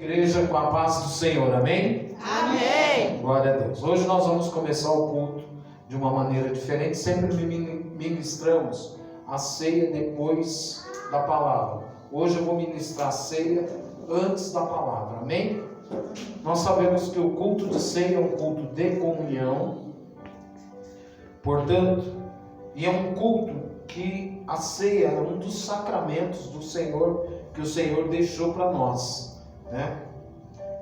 Igreja, com a paz do Senhor, amém? Amém. Glória a Deus. Hoje nós vamos começar o culto de uma maneira diferente. Sempre ministramos a ceia depois da palavra. Hoje eu vou ministrar a ceia antes da palavra, amém? Nós sabemos que o culto de ceia é um culto de comunhão, portanto, e é um culto que a ceia é um dos sacramentos do Senhor, que o Senhor deixou para nós, né?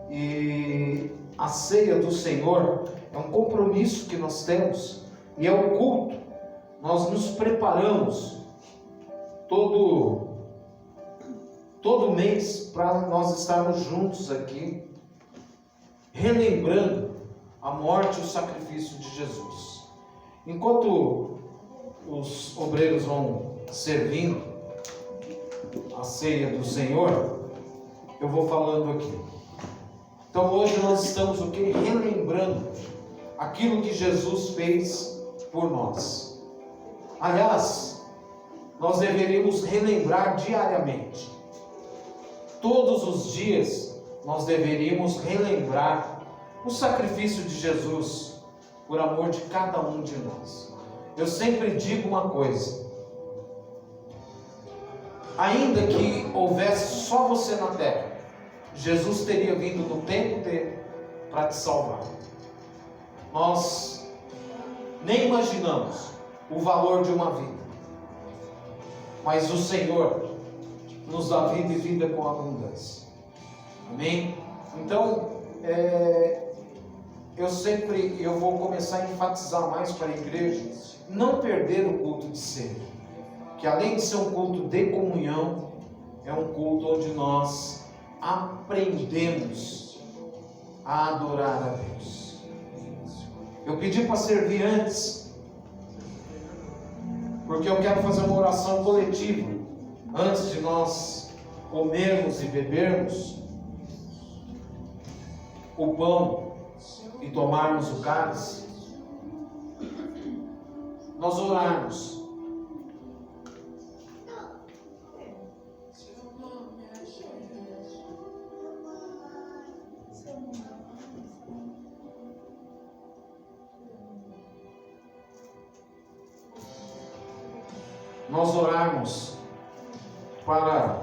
E a ceia do Senhor é um compromisso que nós temos, e é um culto. Nós nos preparamos todo mês para nós estarmos juntos aqui, relembrando a morte e o sacrifício de Jesus. Enquanto os obreiros vão servindo a ceia do Senhor, eu vou falando aqui. Então hoje nós estamos o quê? Relembrando aquilo que Jesus fez por nós. Aliás, nós deveríamos relembrar diariamente. Todos os dias nós deveríamos relembrar o sacrifício de Jesus por amor de cada um de nós. Eu sempre digo uma coisa: ainda que houvesse só você na terra, Jesus teria vindo no tempo dele para te salvar. Nós nem imaginamos o valor de uma vida, mas o Senhor nos dá vida e vida com abundância. Amém? Então, eu vou começar a enfatizar mais para a igreja não perder o culto de ceia, que além de ser um culto de comunhão, é um culto onde nós aprendemos a adorar a Deus. Eu pedi para servir antes, porque eu quero fazer uma oração coletiva antes de nós comermos e bebermos o pão e tomarmos o cálice. Nós orarmos. Nós orarmos para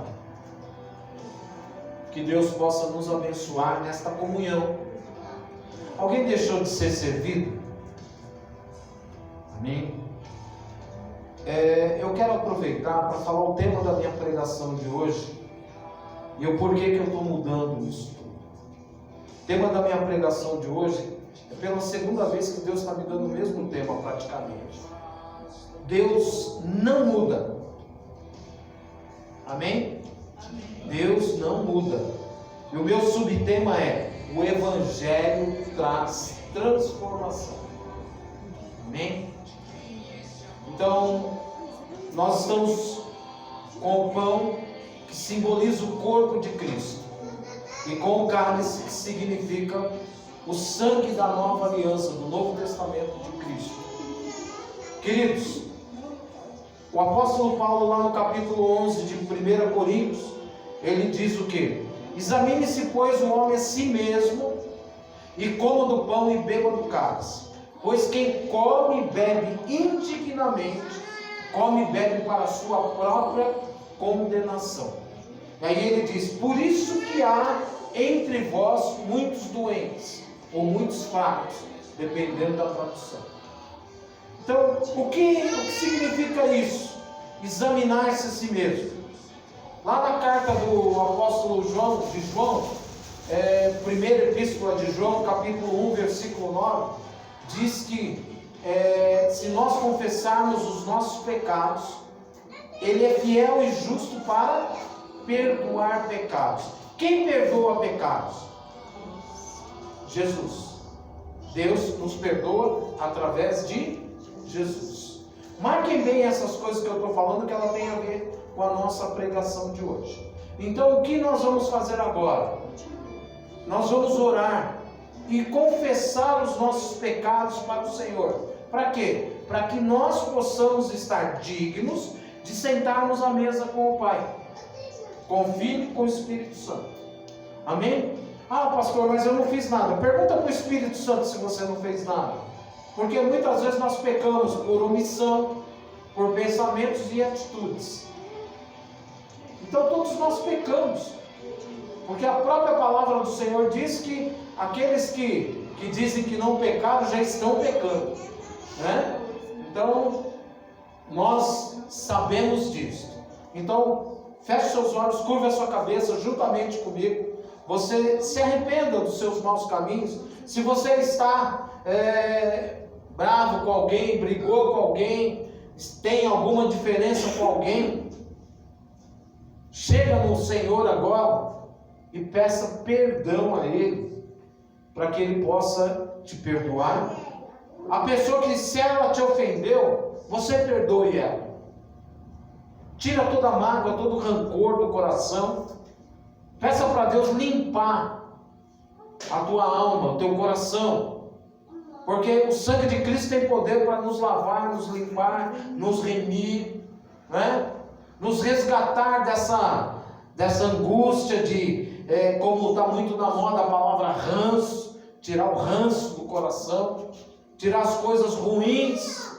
que Deus possa nos abençoar nesta comunhão. Alguém deixou de ser servido? Amém? Eu quero aproveitar para falar o tema da minha pregação de hoje e o porquê que eu estou mudando isso tudo. O tema da minha pregação de hoje é pela segunda vez que Deus está me dando o mesmo tema praticamente. Deus não muda. Amém? Deus não muda. E o meu subtema é: o Evangelho traz transformação. Amém? Então, nós estamos com o pão que simboliza o corpo de Cristo, e com o cálice que significa o sangue da nova aliança, do Novo Testamento de Cristo. Queridos, o apóstolo Paulo, lá no capítulo 11 de 1 Coríntios, ele diz o quê? Examine-se, pois, o homem a si mesmo, e coma do pão e beba do cálice. Pois quem come e bebe indignamente, come e bebe para a sua própria condenação. E aí ele diz: por isso que há entre vós muitos doentes, ou muitos fracos, dependendo da tradução. Então, o que significa isso? Examinar-se a si mesmo. Lá na carta do apóstolo João, primeira epístola de João, capítulo 1, versículo 9, diz que se nós confessarmos os nossos pecados, Ele é fiel e justo para perdoar pecados. Quem perdoa pecados? Jesus. Deus nos perdoa através de Jesus. Marquem bem essas coisas que eu estou falando, que ela tem a ver com a nossa pregação de hoje. Então, o que nós vamos fazer agora? Nós vamos orar e confessar os nossos pecados para o Senhor. Para quê? Para que nós possamos estar dignos de sentarmos à mesa com o Pai, com o Filho e com o Espírito Santo. Amém? Ah, pastor, mas eu não fiz nada. Pergunta para o Espírito Santo se você não fez nada. Porque muitas vezes nós pecamos por omissão, por pensamentos e atitudes. Então todos nós pecamos. Porque a própria palavra do Senhor diz que aqueles que dizem que não pecaram já estão pecando, né? Então nós sabemos disso. Então feche seus olhos, curva a sua cabeça juntamente comigo. Você se arrependa dos seus maus caminhos. Se você está bravo com alguém, brigou com alguém, tem alguma diferença com alguém, chega no Senhor agora e peça perdão a Ele, para que Ele possa te perdoar. A pessoa que, se ela te ofendeu, você perdoe ela. Tira toda a mágoa, todo o rancor do coração. Peça para Deus limpar a tua alma, o teu coração, porque o sangue de Cristo tem poder para nos lavar, nos limpar, nos remir, né? Nos resgatar dessa angústia de, como está muito na moda a palavra ranço, tirar o ranço do coração, tirar as coisas ruins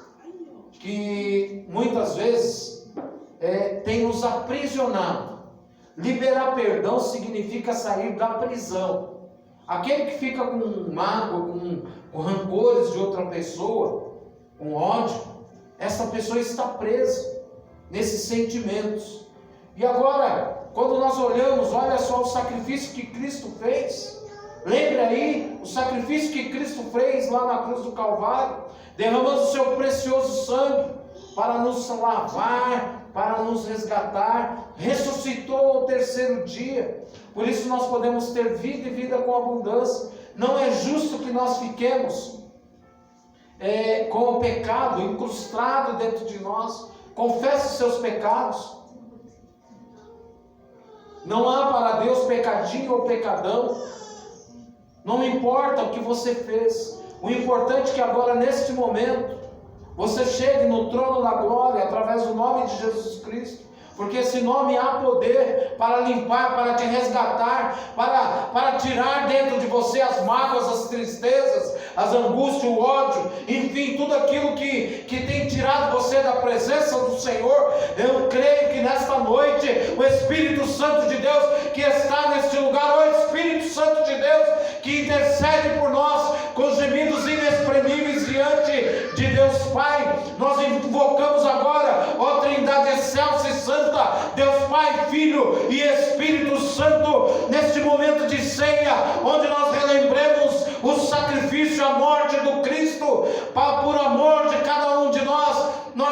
que muitas vezes tem nos aprisionado. Liberar perdão significa sair da prisão. Aquele que fica com mágoa, com rancores de outra pessoa, com ódio, essa pessoa está presa nesses sentimentos. E agora, quando nós olhamos, olha só o sacrifício que Cristo fez. Lembre aí o sacrifício que Cristo fez lá na cruz do Calvário, derramando o seu precioso sangue para nos lavar, para nos resgatar, ressuscitou ao terceiro dia. Por isso nós podemos ter vida e vida com abundância. Não é justo que nós fiquemos com o pecado incrustado dentro de nós. Confesse os seus pecados. Não há para Deus pecadinho ou pecadão. Não importa o que você fez. O importante é que agora, neste momento, você chegue no trono da glória através do nome de Jesus Cristo, porque esse nome há poder para limpar, para te resgatar, para tirar dentro de você as mágoas, as tristezas, as angústias, o ódio, enfim, tudo aquilo que tem tirado você da presença do Senhor. Eu creio que nesta noite o Espírito Santo de Deus que está neste lugar, o Espírito Santo de Deus que intercede por nós com gemidos inexprimíveis diante de Deus Pai, nós invocamos agora, ó Trindade excelsa e santa, Deus Pai, Filho e Espírito Santo, neste momento de ceia, onde nós relembremos o sacrifício, a morte do Cristo, por amor de cada um de nós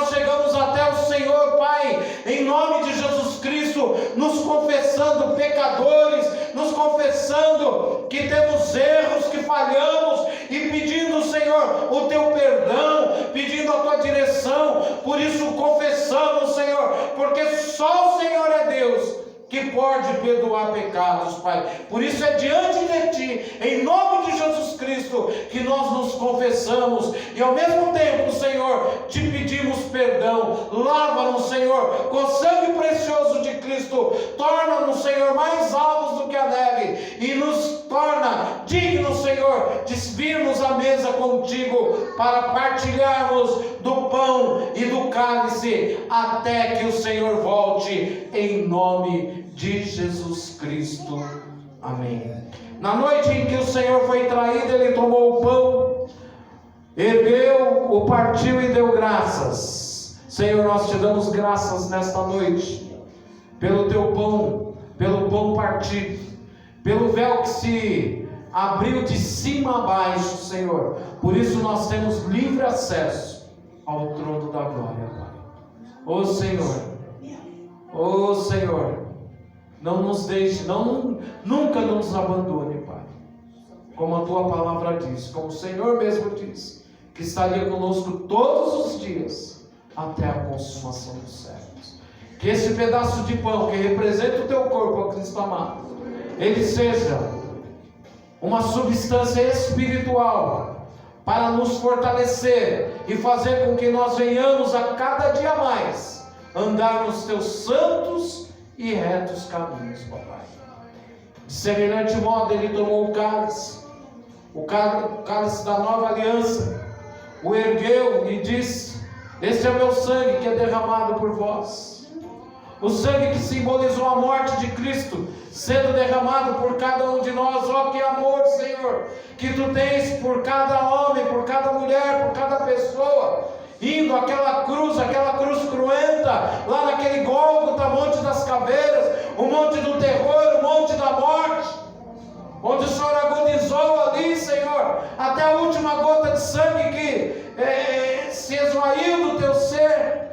chegamos até o Senhor, Pai, em nome de Jesus Cristo, nos confessando pecadores, nos confessando que temos erros, que falhamos, e pedindo, Senhor, o Teu perdão, pedindo a Tua direção. Por isso confessamos, Senhor, porque só o Senhor é Deus que pode perdoar pecados, Pai. Por isso é diante de Ti, em nome de Jesus Cristo, que nós nos confessamos, e ao mesmo tempo, Senhor, Te pedimos perdão. Lava-nos, Senhor, com o sangue precioso de Cristo, torna-nos, Senhor, mais alvos do que a neve, e nos torna dignos, Senhor, de virmos à mesa contigo, para partilharmos do pão e do cálice, até que o Senhor volte, em nome de Jesus Cristo. Amém. Na noite em que o Senhor foi traído, Ele tomou o pão, ergueu, o partiu e deu graças. Senhor, nós Te damos graças nesta noite, pelo Teu pão, pelo pão partido, pelo véu que se abriu de cima a baixo, Senhor. Por isso nós temos livre acesso ao trono da glória, Pai. Ó Senhor, não nos deixe, nunca nos abandone, Pai. Como a Tua palavra diz, como o Senhor mesmo diz, que estaria conosco todos os dias, até a consumação dos séculos. Que esse pedaço de pão, que representa o Teu corpo, ó Cristo amado, ele seja uma substância espiritual para nos fortalecer e fazer com que nós venhamos a cada dia mais andar nos Teus santos e retos caminhos, papai. De semelhante modo, ele tomou o cálice da nova aliança, o ergueu e disse: este é meu sangue que é derramado por vós. O sangue que simbolizou a morte de Cristo, sendo derramado por cada um de nós. Ó, que amor, Senhor, que Tu tens por cada homem, por cada mulher, por cada pessoa, indo àquela cruz cruenta, lá naquele Gólgota, Monte das Caveiras, o Monte do Terror, o Monte da Morte, onde o Senhor agonizou ali, Senhor, até a última gota de sangue que se esvaiu do Teu ser.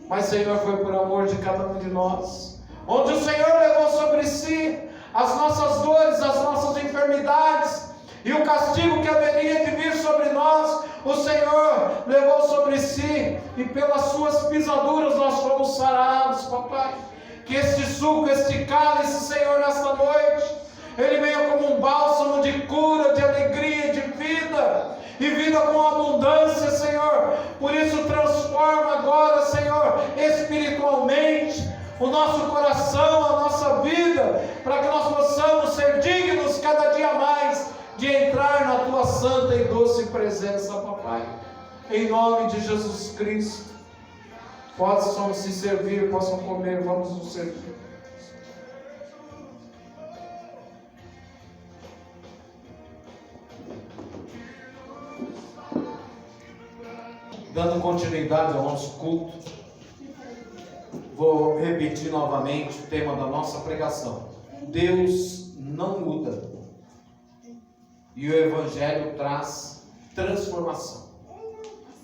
Mas, Senhor, foi por amor de cada um de nós, onde o Senhor levou sobre si as nossas dores, as nossas enfermidades, e o castigo que haveria de vir sobre nós, o Senhor levou sobre si, e pelas suas pisaduras nós fomos sarados, papai. Que este suco, este cálice, Senhor, nesta noite, ele venha como um bálsamo de cura, de alegria, de vida, e vida com abundância, Senhor. Por isso transforma agora, Senhor, espiritualmente o nosso coração, a nossa vida, para que nós possamos ser dignos cada dia mais de entrar na Tua santa e doce presença, papai. Em nome de Jesus Cristo, possam se servir, possam comer, vamos nos servir. Dando continuidade ao nosso culto, vou repetir novamente o tema da nossa pregação: Deus não muda, e o Evangelho traz transformação.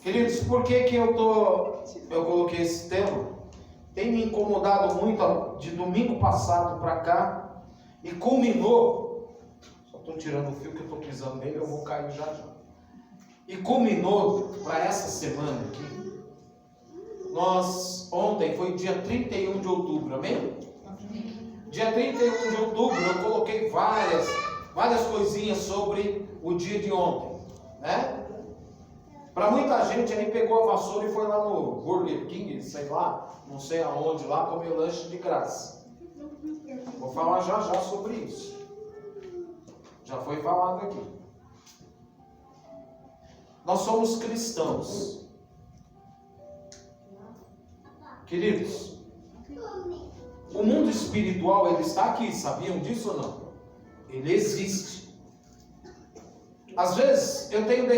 Queridos, por que eu coloquei esse tema? Tem me incomodado muito de domingo passado para cá, e culminou, só estou tirando o fio que eu estou pisando nele, eu vou cair já. E culminou para essa semana aqui. Ontem foi dia 31 de outubro, amém? Dia 31 de outubro eu coloquei várias coisinhas sobre o dia de ontem, né? Para muita gente aí pegou a vassoura e foi lá no Burger King, sei lá, não sei aonde, lá comer lanche de graça. Vou falar já sobre isso. Já foi falado aqui. Nós somos cristãos. Queridos, o mundo espiritual, ele está aqui, sabiam disso ou não? Ele existe. Às vezes eu tenho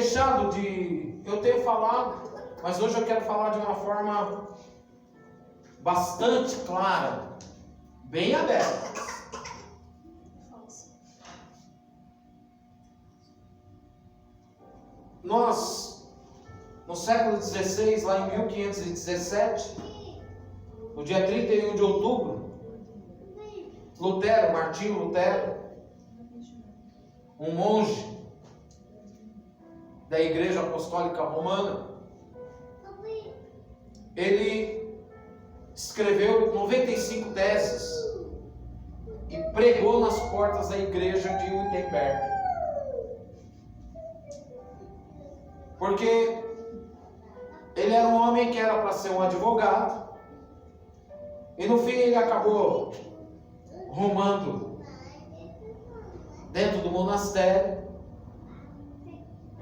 eu tenho falado, mas hoje eu quero falar de uma forma bastante clara, bem aberta. Nós, no século XVI, lá em 1517, no dia 31 de outubro, Martinho Lutero, um monge da Igreja Apostólica Romana, ele escreveu 95 teses e pregou nas portas da igreja de Wittenberg. Porque ele era um homem que era para ser um advogado, e no fim ele acabou rumando dentro do monastério,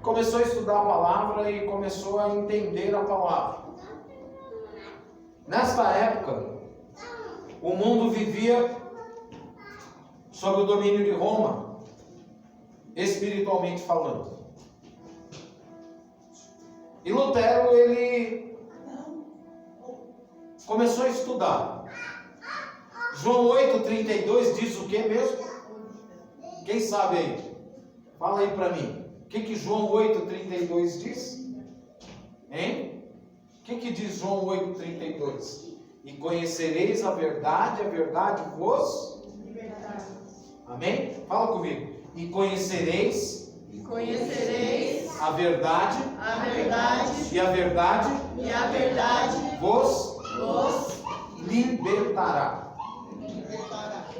começou a estudar a palavra e começou a entender a palavra. Nesta época, o mundo vivia sob o domínio de Roma, espiritualmente falando. E Lutero, ele começou a estudar. João 8,32 diz o que mesmo? Quem sabe aí? Fala aí para mim. O que João 8,32 diz? Hein? O que diz João 8,32? E conhecereis a verdade vos libertará. Amém? Fala comigo. E conhecereis a verdade e a verdade vos libertará.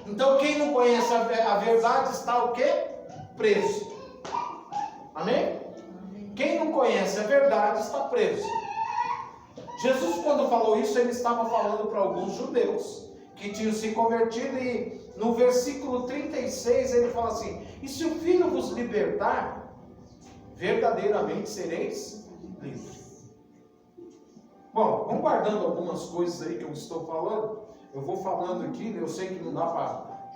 Então quem não conhece a verdade está o quê? Preso. Amém? Quem não conhece a verdade está preso. Jesus, quando falou isso, ele estava falando para alguns judeus que tinham se convertido, e no versículo 36 ele fala assim: e se o Filho vos libertar, verdadeiramente sereis livres. Bom, vamos guardando algumas coisas aí que eu estou falando. Eu vou falando aqui, né? Eu sei que não dá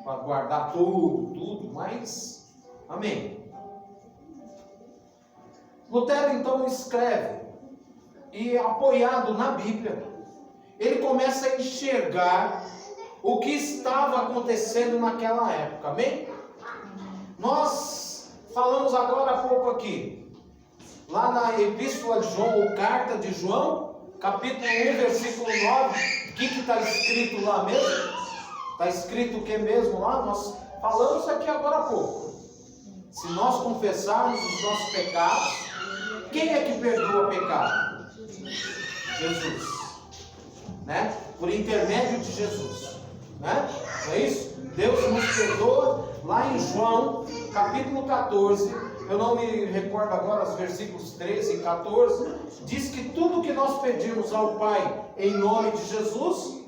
para guardar tudo, mas amém. Lutero então escreve, e apoiado na Bíblia, ele começa a enxergar o que estava acontecendo naquela época, amém? Nós falamos agora há pouco aqui, lá na Epístola de João, ou Carta de João, capítulo 1, versículo 9, o que está escrito lá mesmo? Está escrito o que mesmo lá? Nós falamos aqui agora há pouco. Se nós confessarmos os nossos pecados, quem é que perdoa o pecado? Jesus, né? Por intermédio de Jesus, né? Não é isso? Deus nos perdoa. Lá em João, capítulo 14, eu não me recordo agora os versículos 13 e 14, diz que tudo que nós pedimos ao Pai em nome de Jesus,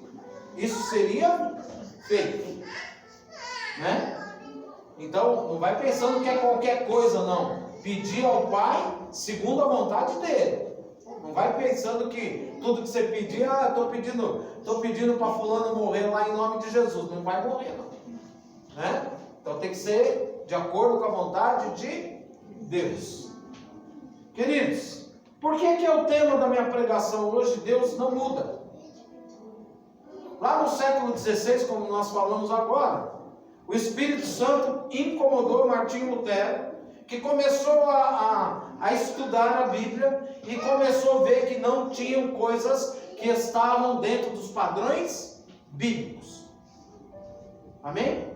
isso seria feito, né? Então, não vai pensando que é qualquer coisa, não. Pedir ao Pai segundo a vontade dele. Não vai pensando que tudo que você pedir, estou pedindo para fulano morrer lá em nome de Jesus. Não vai morrer, não, né? Então tem que ser de acordo com a vontade de Deus. Queridos, por que é o tema da minha pregação hoje? Deus não muda. Lá no século XVI, como nós falamos agora, o Espírito Santo incomodou Martinho Lutero, que começou a estudar a Bíblia e começou a ver que não tinham coisas que estavam dentro dos padrões bíblicos. Amém?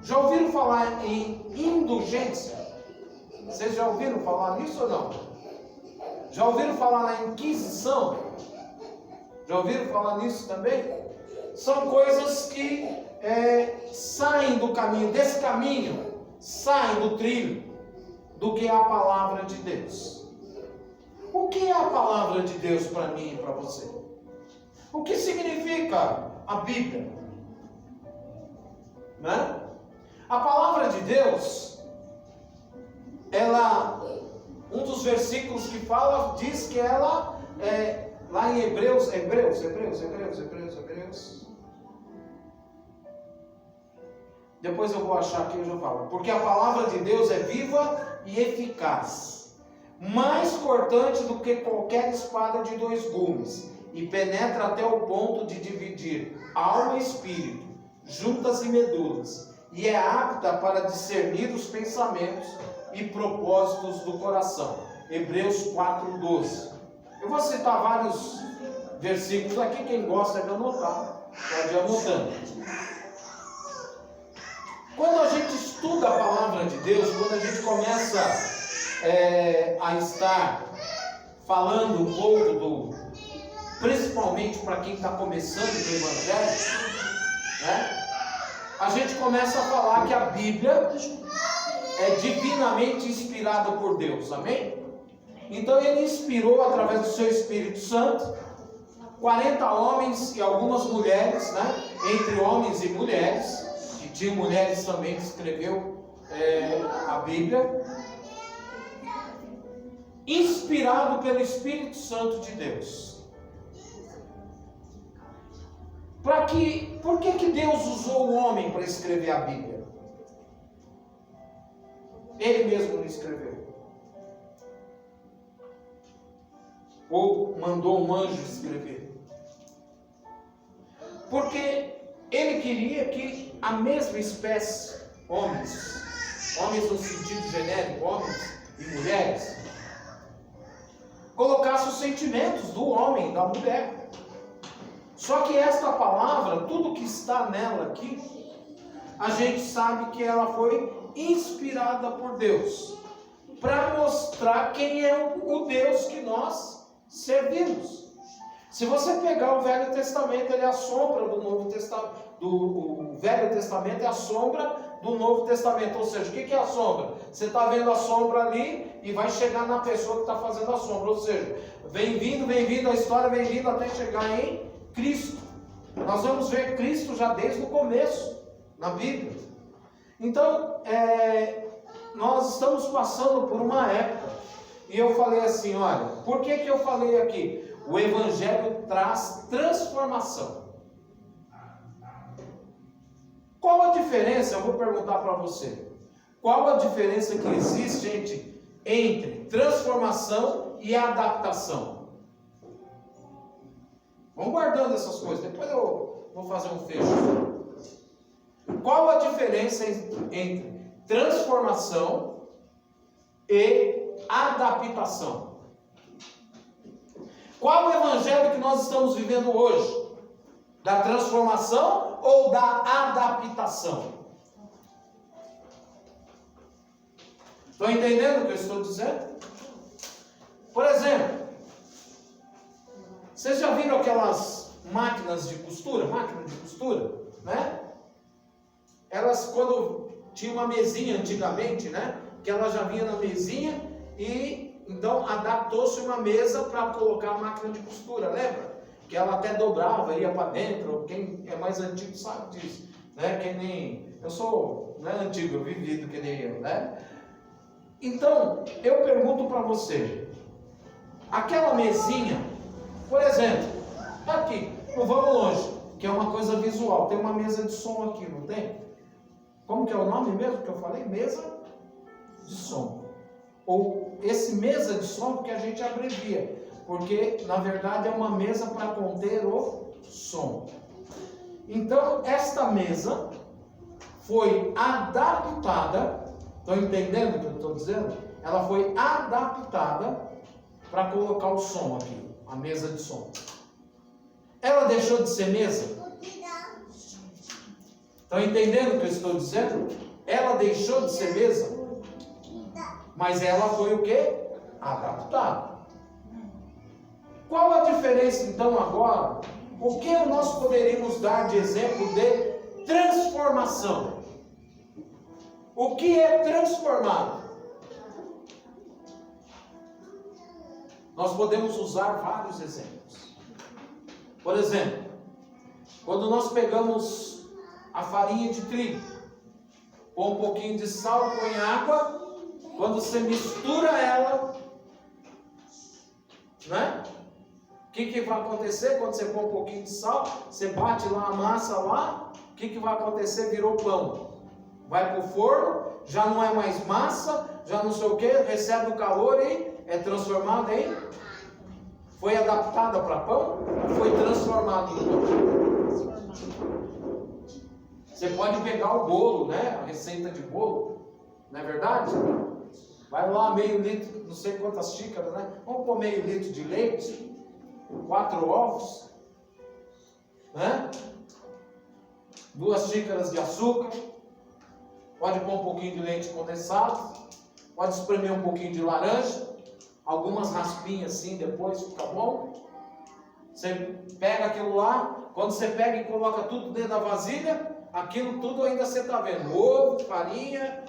Já ouviram falar em indulgência? Vocês já ouviram falar nisso ou não? Já ouviram falar na Inquisição? Já ouviram falar nisso também? São coisas que saem do caminho, desse caminho, saem do trilho do que é a palavra de Deus. O que é a palavra de Deus para mim e para você? O que significa a Bíblia? Né? A palavra de Deus, um dos versículos que fala, diz que ela, lá em Hebreus. Depois eu vou achar aqui e eu já falo. Porque a palavra de Deus é viva e eficaz, mais cortante do que qualquer espada de 2 gumes, e penetra até o ponto de dividir alma e espírito, juntas e medulas, e é apta para discernir os pensamentos e propósitos do coração. Hebreus 4:12. Eu vou citar vários versículos aqui, quem gosta de anotar, pode ir anotando. Quando a gente estuda a palavra de Deus, quando a gente começa a estar falando um pouco principalmente para quem está começando no Evangelho, né? A gente começa a falar que a Bíblia é divinamente inspirada por Deus, amém? Então ele inspirou através do seu Espírito Santo 40 homens e algumas mulheres, né? Entre homens e mulheres, que tinham mulheres também que escreveu a Bíblia, inspirado pelo Espírito Santo de Deus. Por que Deus usou o homem para escrever a Bíblia? Ele mesmo não escreveu. Ou mandou um anjo escrever. Porque ele queria que a mesma espécie, homens no sentido genérico, homens e mulheres, colocasse os sentimentos do homem e da mulher. Só que esta palavra, tudo que está nela aqui, a gente sabe que ela foi inspirada por Deus, para mostrar quem é o Deus que nós servimos. Se você pegar o Velho Testamento, ele é a sombra do Novo Testamento. O Velho Testamento é a sombra do Novo Testamento. Ou seja, o que é a sombra? Você está vendo a sombra ali e vai chegar na pessoa que está fazendo a sombra. Ou seja, vem vindo, a história vem vindo até chegar em Cristo. Nós vamos ver Cristo já desde o começo, na Bíblia. Então, nós estamos passando por uma época, e eu falei assim, olha, por que eu falei aqui? O Evangelho traz transformação. Qual a diferença, eu vou perguntar para você, qual a diferença que existe, gente, entre transformação e adaptação? Vamos guardando essas coisas, depois eu vou fazer um fecho. Qual a diferença entre transformação e adaptação? Qual o evangelho que nós estamos vivendo hoje? Da transformação ou da adaptação? Estão entendendo o que eu estou dizendo? Por exemplo, vocês já viram aquelas máquinas de costura? Máquina de costura, né? Elas, quando tinha uma mesinha antigamente, né? Que ela já vinha na mesinha e então adaptou-se uma mesa para colocar a máquina de costura, lembra? Que ela até dobrava, ia para dentro. Quem é mais antigo sabe disso, né? Que nem eu sou, não é antigo, eu vivido que nem eu, né? Então, eu pergunto para você, aquela mesinha, por exemplo, aqui, não vamos longe, que é uma coisa visual, tem uma mesa de som aqui, não tem? Como que é o nome mesmo que eu falei? Mesa de som. Ou esse mesa de som que a gente abrevia, porque na verdade é uma mesa para conter o som. Então, esta mesa foi adaptada. Estão entendendo o que eu estou dizendo? Ela foi adaptada para colocar o som aqui, a mesa de som. Ela deixou de ser mesa? Estão entendendo o que eu estou dizendo? Ela deixou de ser mesa, mas ela foi o quê? Adaptada. Qual a diferença então agora? O que nós poderíamos dar de exemplo de transformação? O que é transformado? Nós podemos usar vários exemplos. Por exemplo, quando nós pegamos a farinha de trigo, põe um pouquinho de sal, põe água, quando você mistura ela, né? O que vai acontecer? Quando você põe um pouquinho de sal, você bate lá a massa lá, o que vai acontecer? Virou pão. Vai para o forno, já não é mais massa, já não sei o que, recebe o calor e é transformado em... Foi adaptada para pão ou foi transformado em pão? Você pode pegar o bolo, né? A receita de bolo, não é verdade? Vai lá, meio litro, não sei quantas xícaras, né? Vamos pôr meio litro de leite, 4 ovos, né? 2 xícaras de açúcar. Pode pôr um pouquinho de leite condensado, pode espremer um pouquinho de laranja, algumas raspinhas assim depois, fica bom. Você pega aquilo lá, quando você pega e coloca tudo dentro da vasilha, aquilo tudo ainda você está vendo, ovo, farinha,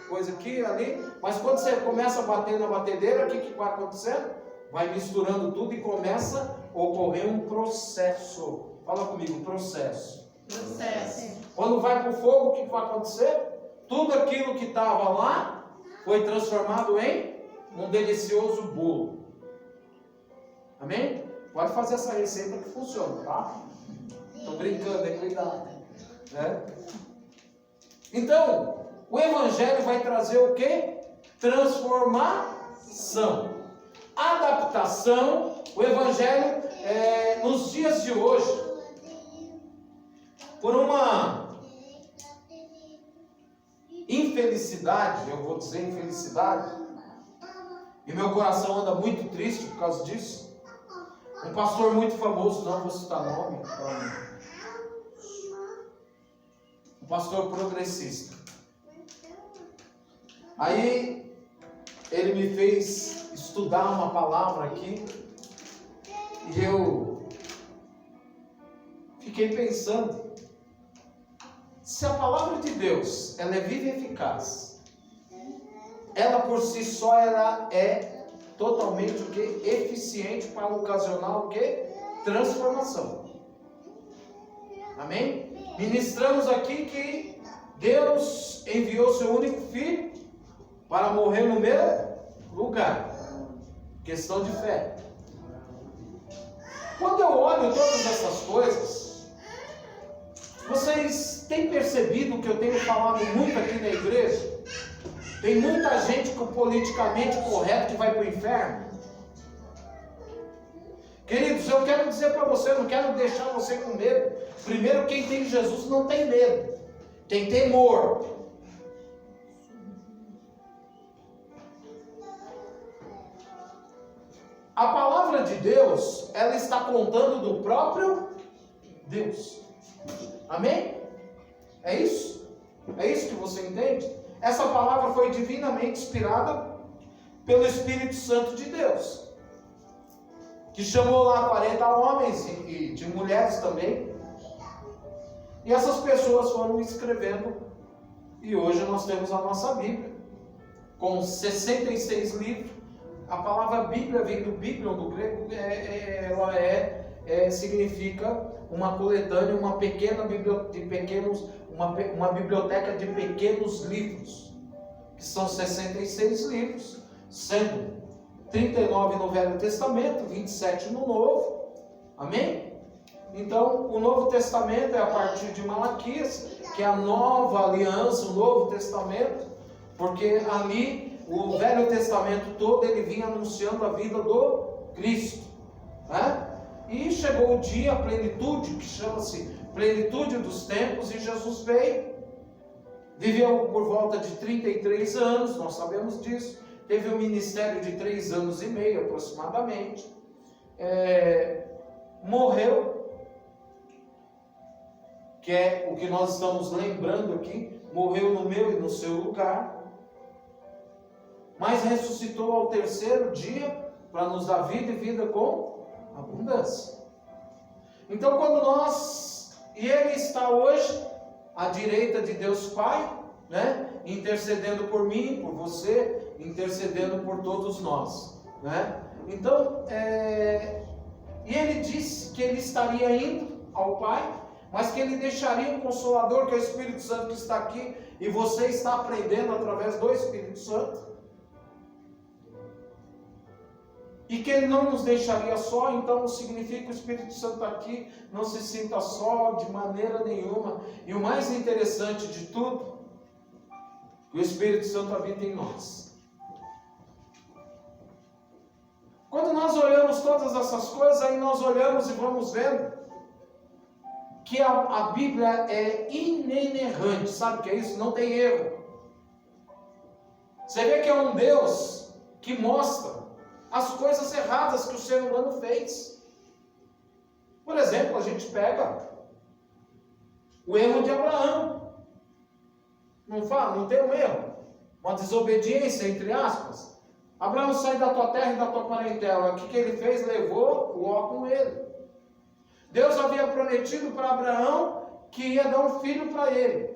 coisa aqui, ali, mas quando você começa a bater na batedeira, o que vai acontecendo? Vai misturando tudo e começa a ocorrer um processo. Fala comigo, processo. Quando vai para o fogo, o que vai acontecer? Tudo aquilo que estava lá foi transformado em um delicioso bolo. Amém? Pode fazer essa receita que funciona, tá? Estou brincando, cuidado, né? Então, o Evangelho vai trazer o quê? Transformação. Adaptação. O Evangelho, nos dias de hoje, por uma infelicidade, eu vou dizer infelicidade, e meu coração anda muito triste por causa disso. Um pastor muito famoso, não vou citar nome, um pastor progressista. Aí ele me fez estudar uma palavra aqui e eu fiquei pensando, se a palavra de Deus ela é viva e eficaz, ela por si só ela é totalmente o que? Eficiente para ocasionar o que? Transformação. Amém? Ministramos aqui que Deus enviou seu único filho para morrer no meu lugar. Questão de fé. Quando eu olho todas essas coisas, vocês têm percebido que eu tenho falado muito aqui na igreja? Tem muita gente com politicamente correto que vai para o inferno. Queridos, eu quero dizer para você, eu não quero deixar você com medo. Primeiro, quem tem Jesus não tem medo, tem temor. A palavra de Deus, ela está contando do próprio Deus. Amém? É isso? É isso que você entende? Essa palavra foi divinamente inspirada pelo Espírito Santo de Deus, que chamou lá 40 homens e de mulheres também. E essas pessoas foram escrevendo, e hoje nós temos a nossa Bíblia, com 66 livros. A palavra Bíblia vem do Bíblion, do grego, significa uma coletânea, uma pequena uma biblioteca de pequenos livros, que são 66 livros, sendo 39 no Velho Testamento, 27 no Novo. Amém? Então, o Novo Testamento é a partir de Malaquias, que é a nova aliança, o Novo Testamento, porque ali o Velho Testamento todo ele vinha anunciando a vida do Cristo, né? E chegou o dia, a plenitude, que chama-se plenitude dos tempos, e Jesus veio, viveu por volta de 33 anos, nós sabemos disso, teve um ministério de 3 anos e meio aproximadamente, morreu, que é o que nós estamos lembrando aqui, morreu no meu e no seu lugar, mas ressuscitou ao 3º dia para nos dar vida e vida com abundância. Então, quando e Ele está hoje à direita de Deus Pai, né? Intercedendo por mim, por você, intercedendo por todos nós, né? Então, e Ele disse que Ele estaria indo ao Pai, mas que Ele deixaria um Consolador, que é o Espírito Santo que está aqui, e você está aprendendo através do Espírito Santo, e que Ele não nos deixaria só. Então significa que o Espírito Santo aqui não se sinta só de maneira nenhuma. E o mais interessante de tudo, que o Espírito Santo habita em nós. Quando nós olhamos todas essas coisas, aí nós olhamos e vamos vendo que a Bíblia é inerrante. Sabe o que é isso? Não tem erro. Você vê que é um Deus que mostra as coisas erradas que o ser humano fez. Por exemplo, a gente pega o erro de Abraão. Não tem um erro? Uma desobediência, entre aspas. Abraão sai da tua terra e da tua parentela. O que ele fez? Levou Ló com ele. Deus havia prometido para Abraão que ia dar um filho para ele,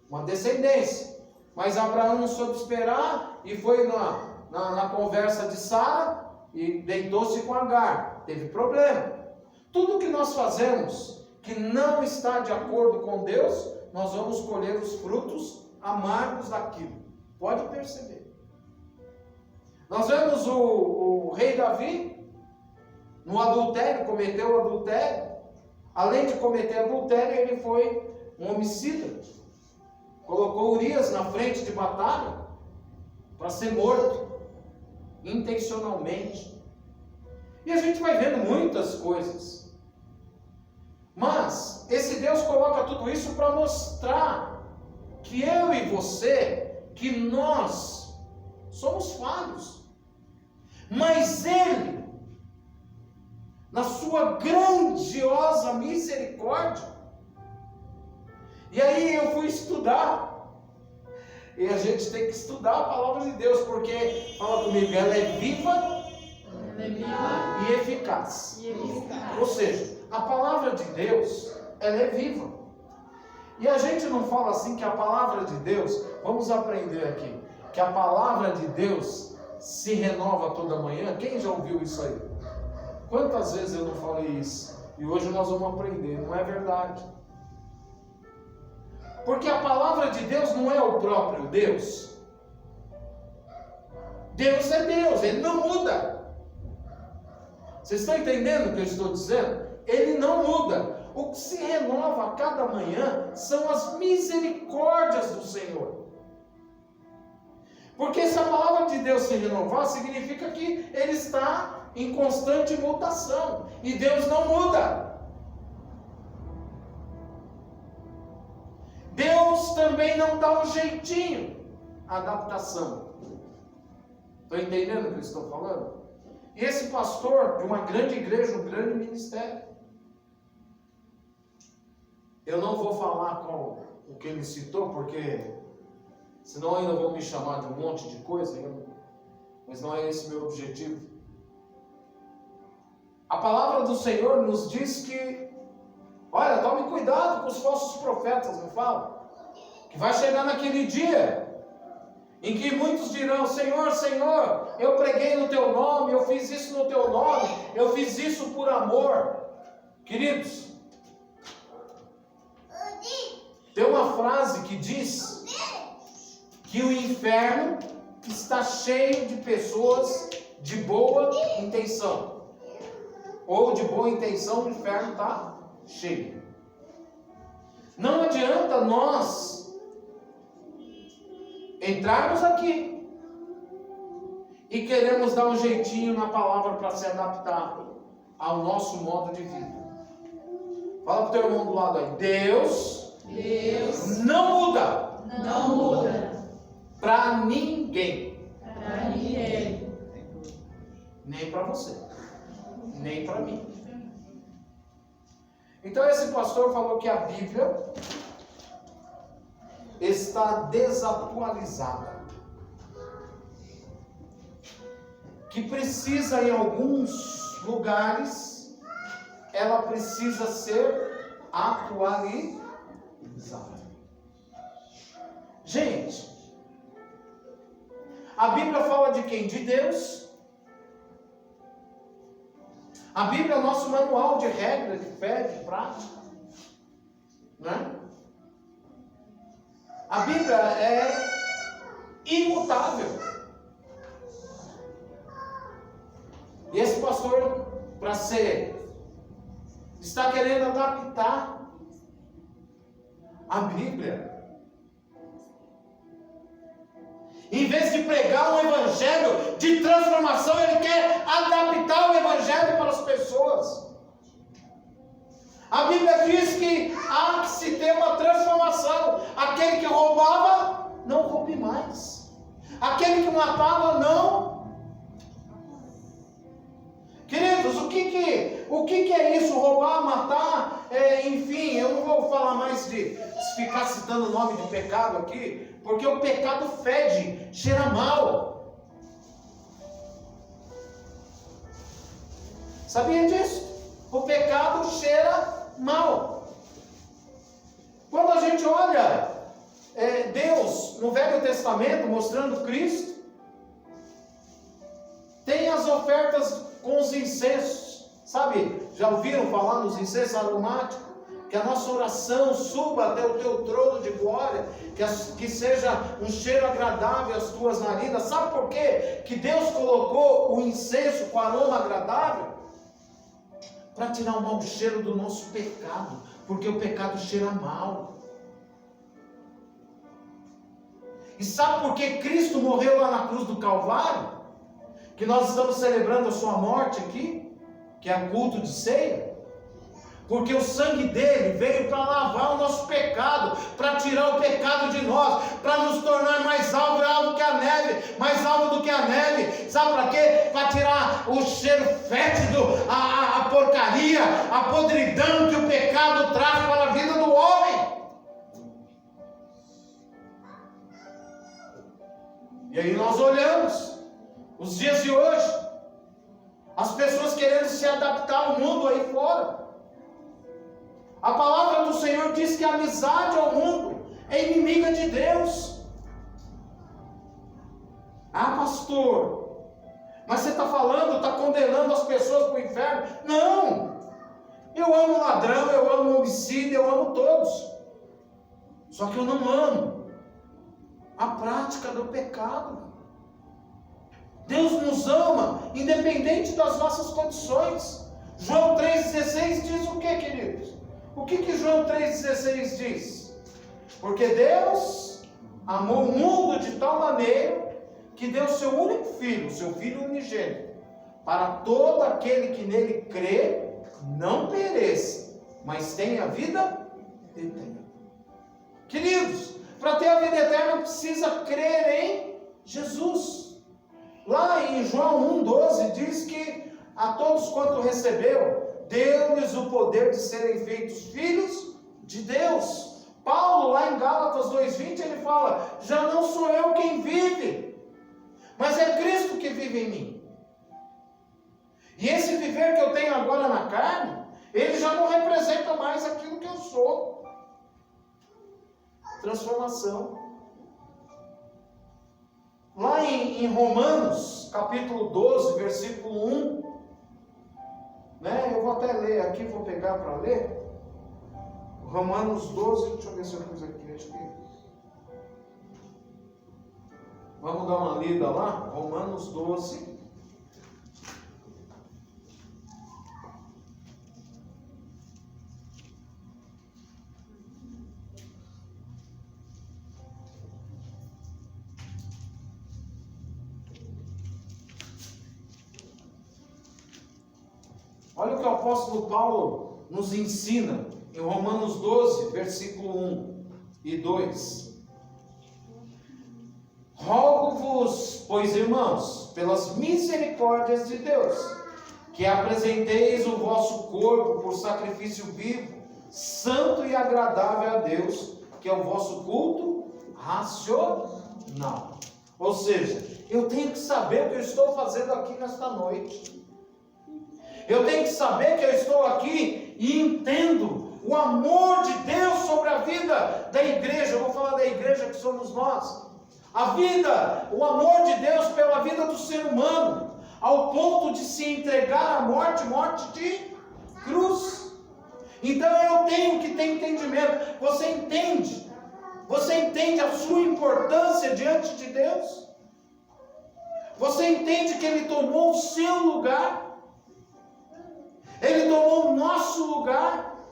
uma descendência. Mas Abraão não soube esperar e foi na conversa de Sara e deitou-se com Agar. Teve problema. Tudo que nós fazemos que não está de acordo com Deus, nós vamos colher os frutos amargos daquilo. Pode perceber. Nós vemos o rei Davi no adultério, cometeu o adultério. Além de cometer adultério, ele foi um homicida. Colocou Urias na frente de batalha para ser morto, intencionalmente. E a gente vai vendo muitas coisas. Mas esse Deus coloca tudo isso para mostrar que eu e você, que nós somos falhos. Mas Ele, na sua grandiosa misericórdia, e aí eu fui estudar, e a gente tem que estudar a palavra de Deus, porque, fala comigo, ela é viva e eficaz. Ou seja, a palavra de Deus, ela é viva. E a gente não fala assim que a palavra de Deus, vamos aprender aqui, que a palavra de Deus se renova toda manhã. Quem já ouviu isso aí? Quantas vezes eu não falei isso? E hoje nós vamos aprender, não é verdade? Porque a palavra de Deus não é o próprio Deus. Deus é Deus, Ele não muda. Vocês estão entendendo o que eu estou dizendo? Ele não muda. O que se renova a cada manhã são as misericórdias do Senhor. Porque se a palavra de Deus se renovar, significa que Ele está em constante mutação. E Deus não muda. Deus também não dá um jeitinho. Adaptação. Estão entendendo o que eu estou falando? E esse pastor de uma grande igreja, um grande ministério, eu não vou falar com o que ele citou, porque senão ainda vão me chamar de um monte de coisa, mas não é esse meu objetivo. A palavra do Senhor nos diz que, olha, tome cuidado com os falsos profetas, não fala? Que vai chegar naquele dia em que muitos dirão: Senhor, Senhor, eu preguei no teu nome, eu fiz isso no teu nome, eu fiz isso por amor. Queridos, tem uma frase que diz que o inferno está cheio de pessoas de boa intenção. Ou de boa intenção, o inferno está cheio. Não adianta nós entrarmos aqui e queremos dar um jeitinho na palavra para se adaptar ao nosso modo de vida. Fala para o teu irmão do lado aí: Deus não muda. Não muda. Para ninguém. Para ninguém. Nem para você. Nem para mim. Então esse pastor falou que a Bíblia está desatualizada. Que precisa, em alguns lugares, ela precisa ser atualizada. Gente, a Bíblia fala de quem? De Deus. A Bíblia é o nosso manual de regra, de fé, de prática, né? A Bíblia é imutável. E esse pastor, para ser, está querendo adaptar a Bíblia. Em vez de pregar um evangelho de transformação, ele quer adaptar o evangelho para as pessoas. A Bíblia diz que há que se ter uma transformação. Aquele que roubava, não roube mais. Aquele que matava, não. Queridos, o que é isso? Roubar, matar, enfim, eu não vou falar mais de ficar citando o nome de pecado aqui, porque o pecado fede, cheira mal. Sabia disso? O pecado cheira mal. Quando a gente olha Deus no Velho Testamento mostrando Cristo, tem as ofertas com os incensos, sabe? Já ouviram falar nos incensos aromáticos? Que a nossa oração suba até o teu trono de glória, que seja um cheiro agradável às tuas narinas. Sabe por quê? Que Deus colocou o incenso com aroma agradável? Para tirar o mau cheiro do nosso pecado, porque o pecado cheira mal. E sabe por que Cristo morreu lá na cruz do Calvário? Que nós estamos celebrando a sua morte aqui, que é o culto de ceia. Porque o sangue dele veio para lavar o nosso pecado, para tirar o pecado de nós, para nos tornar mais alvo que a neve, mais alvo do que a neve. Sabe para quê? Para tirar o cheiro fétido, a porcaria, a podridão que o pecado traz para a vida do homem. E aí nós olhamos os dias de hoje, as pessoas querendo se adaptar ao mundo aí fora. A palavra do Senhor diz que a amizade ao mundo é inimiga de Deus. Ah, pastor, mas você está falando, está condenando as pessoas para o inferno? Não, eu amo ladrão, eu amo homicida, eu amo todos. Só que eu não amo a prática do pecado. Deus nos ama, independente das nossas condições. João 3,16 diz o que, queridos? O que João 3,16 diz? Porque Deus amou o mundo de tal maneira que deu seu único filho, seu filho unigênito, para todo aquele que nele crê, não pereça, mas tenha vida eterna. Queridos, para ter a vida eterna precisa crer em Jesus. Lá em João 1,12 diz que a todos quanto receberam, deu-lhes o poder de serem feitos filhos de Deus. Paulo, lá em Gálatas 2,20, ele fala: já não sou eu quem vive, mas é Cristo que vive em mim. E esse viver que eu tenho agora na carne, ele já não representa mais aquilo que eu sou. Transformação. Lá em Romanos, capítulo 12, versículo 1, né? Eu vou até ler aqui, vou pegar para ler. Romanos 12, deixa eu ver se eu pus aqui, acho que... Vamos dar uma lida lá, Romanos 12. Olha o que o apóstolo Paulo nos ensina em Romanos 12, versículo 1 e 2. Rogo-vos, pois, irmãos, pelas misericórdias de Deus, que apresenteis o vosso corpo por sacrifício vivo, santo e agradável a Deus, que é o vosso culto racional. Ou seja, eu tenho que saber o que eu estou fazendo aqui nesta noite. Eu tenho que saber que eu estou aqui e entendo o amor de Deus sobre a vida da igreja. Eu vou falar da igreja que somos nós. A vida, o amor de Deus pela vida do ser humano, ao ponto de se entregar à morte, morte de cruz. Então eu tenho que ter entendimento. Você entende? Você entende a sua importância diante de Deus? Você entende que Ele tomou o seu lugar? Ele tomou o nosso lugar,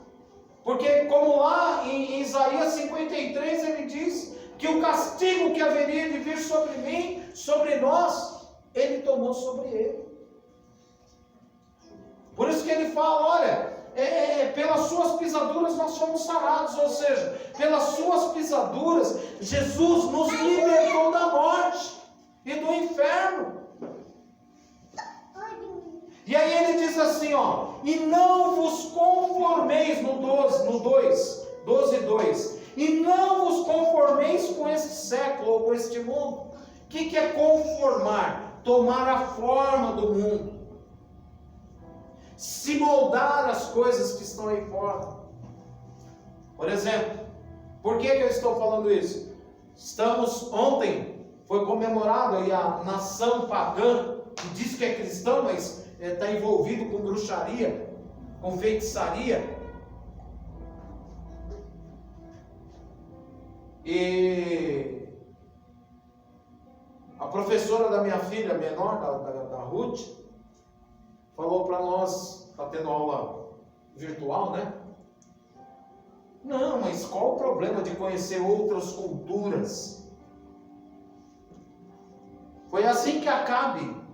porque como lá em Isaías 53 ele diz que o castigo que haveria de vir sobre mim, sobre nós, Ele tomou sobre Ele. Por isso que Ele fala, olha, pelas suas pisaduras nós fomos sarados, ou seja, pelas suas pisaduras Jesus nos libertou da morte e do inferno. E aí ele diz assim, ó, e não vos conformeis, no 12:2, e não vos conformeis com este século, ou com este mundo. O que é conformar? Tomar a forma do mundo, se moldar as coisas que estão aí fora. Por exemplo, por que eu estou falando isso? Ontem foi comemorado aí a nação pagã, que diz que é cristão, mas está envolvido com bruxaria, com feitiçaria. E a professora da minha filha menor, da Ruth, falou para nós, está tendo aula virtual, né? Não, mas qual o problema de conhecer outras culturas? Foi assim que Acabe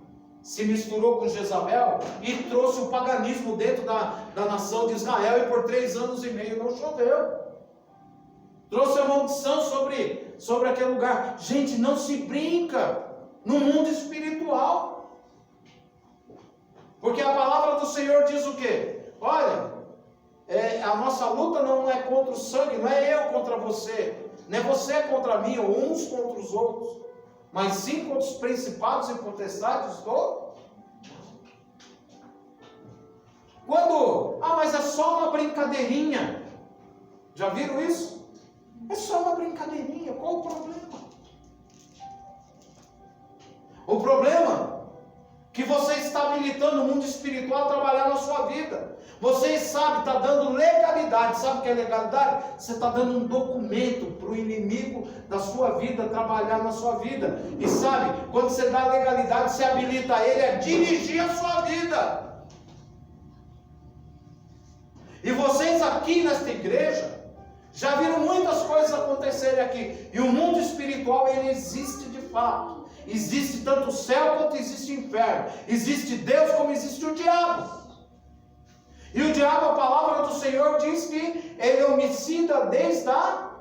se misturou com Jezabel e trouxe o paganismo dentro da nação de Israel, e por 3 anos e meio não choveu. Trouxe a maldição sobre aquele lugar. Gente, não se brinca no mundo espiritual, porque a palavra do Senhor diz o quê? Olha, a nossa luta não é contra o sangue, não é eu contra você, não é você contra mim, ou uns contra os outros, mas sim contra os principados e potestades do... mas é só uma brincadeirinha. Já viram isso? É só uma brincadeirinha, qual o problema? O problema é que você está habilitando o mundo espiritual a trabalhar na sua vida. Vocês sabem, está dando legalidade. Sabe o que é legalidade? Você está dando um documento para o inimigo da sua vida trabalhar na sua vida. E sabe, quando você dá legalidade, você habilita ele a dirigir a sua vida. E vocês aqui nesta igreja já viram muitas coisas acontecerem aqui. E o mundo espiritual, ele existe de fato. Existe tanto o céu quanto existe o inferno. Existe Deus como existe o diabo. E o diabo, a palavra do Senhor diz que ele é homicida desde a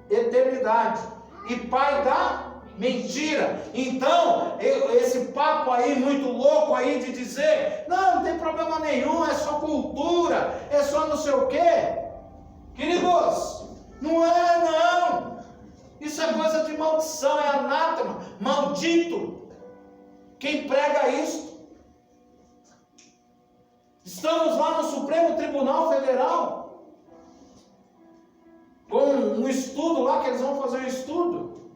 eternidade. E pai da mentira. Então, esse papo aí muito louco aí de dizer, não tem problema nenhum, é só cultura, é só não sei o quê. Queridos, não é não. Isso é coisa de maldição, é anátema, maldito quem prega isso. Estamos lá no Supremo Tribunal Federal com um estudo lá, que eles vão fazer um estudo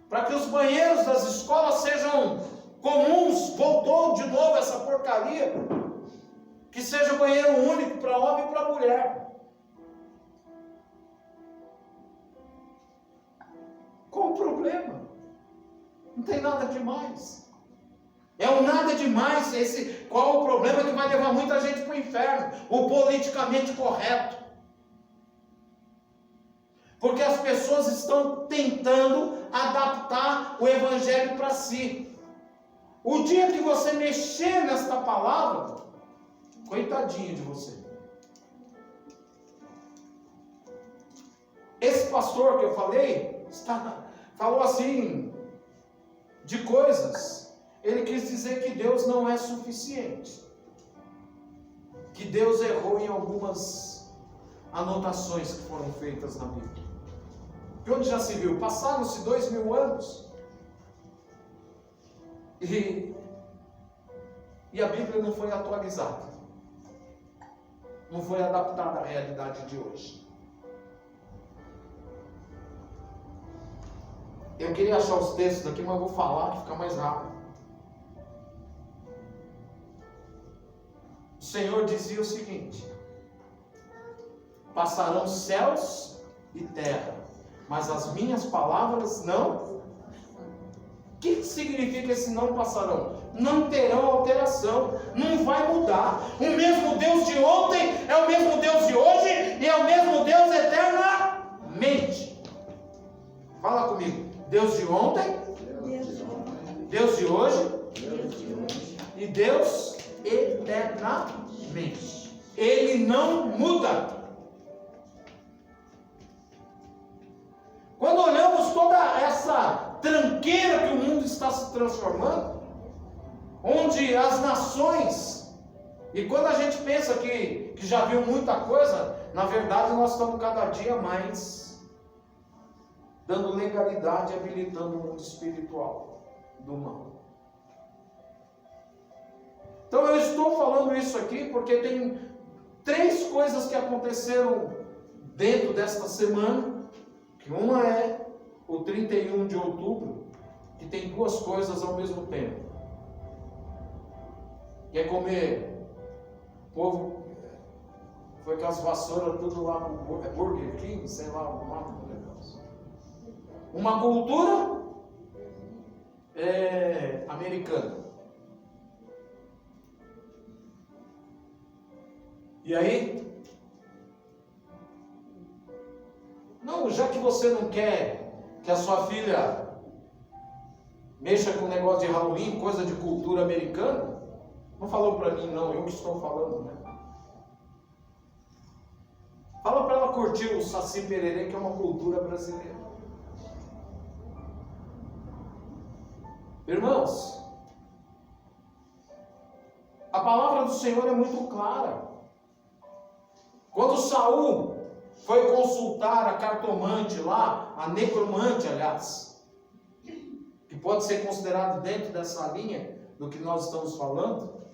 para que os banheiros das escolas sejam comuns. Voltou de novo essa porcaria, que seja banheiro único para homem e para mulher. Qual o problema? Não tem nada demais. É um nada demais. Qual o problema que vai levar muita gente para o inferno? O politicamente correto. Porque as pessoas estão tentando adaptar o evangelho para si. O dia que você mexer nesta palavra, coitadinho de você. Esse pastor que eu falei, falou assim, de coisas. Ele quis dizer que Deus não é suficiente. Que Deus errou em algumas anotações que foram feitas na Bíblia. E onde já se viu? Passaram-se 2000 anos. E a Bíblia não foi atualizada. Não foi adaptada à realidade de hoje. Eu queria achar os textos aqui, mas eu vou falar que fica mais rápido. O Senhor dizia o seguinte: passarão céus e terra, mas as minhas palavras não. O que significa esse não passarão? Não terão alteração, não vai mudar. O mesmo Deus de ontem é o mesmo Deus de hoje e é o mesmo Deus eternamente. Fala comigo. Deus de ontem, Deus de hoje e Deus eternamente. Ele não muda. Quando olhamos toda essa tranqueira que o mundo está se transformando, onde as nações, e quando a gente pensa que já viu muita coisa, na verdade nós estamos cada dia mais dando legalidade, habilitando o mundo espiritual do mal. Então eu estou falando isso aqui porque tem 3 coisas que aconteceram dentro desta semana, que uma é o 31 de outubro, que tem 2 coisas ao mesmo tempo. Que é comer, o povo foi com as vassouras tudo lá no Burger King, sei lá o nome do negócio. Uma cultura americana. E aí? Não, já que você não quer que a sua filha mexa com o negócio de Halloween, coisa de cultura americana, não falou para mim não, eu que estou falando, né? Fala para ela curtir o Saci Pererê, que é uma cultura brasileira. Irmãos, a palavra do Senhor é muito clara. Quando Saul foi consultar a cartomante lá, a necromante, aliás, que pode ser considerado dentro dessa linha do que nós estamos falando,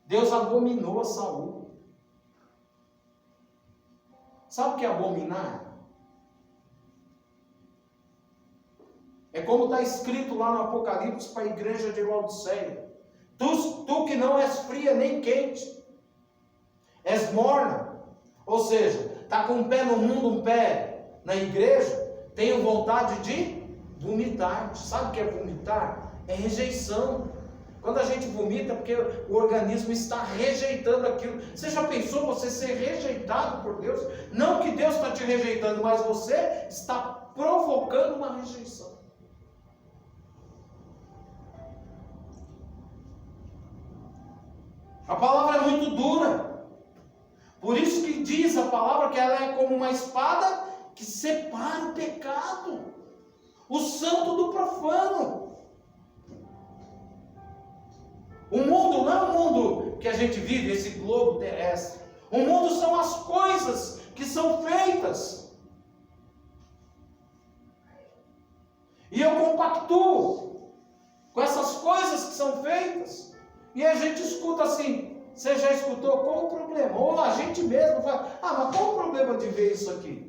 Deus abominou a Saul. Sabe o que é abominar? É como está escrito lá no Apocalipse para a igreja de Laodiceia: Tu que não és fria nem quente, és morna. Ou seja, está com um pé no mundo, um pé na igreja, tenho vontade de vomitar. Sabe o que é vomitar? É rejeição. Quando a gente vomita, é porque o organismo está rejeitando aquilo. Você já pensou você ser rejeitado por Deus? Não que Deus está te rejeitando, mas você está provocando uma rejeição. A palavra é muito dura. Por isso que diz a palavra que ela é como uma espada que separa o pecado, o santo do profano. O mundo não é o mundo que a gente vive, esse globo terrestre. O mundo são as coisas que são feitas. E eu compactuo com essas coisas que são feitas. E a gente escuta assim, você já escutou? Qual o problema? Ou a gente mesmo fala, mas qual o problema de ver isso aqui?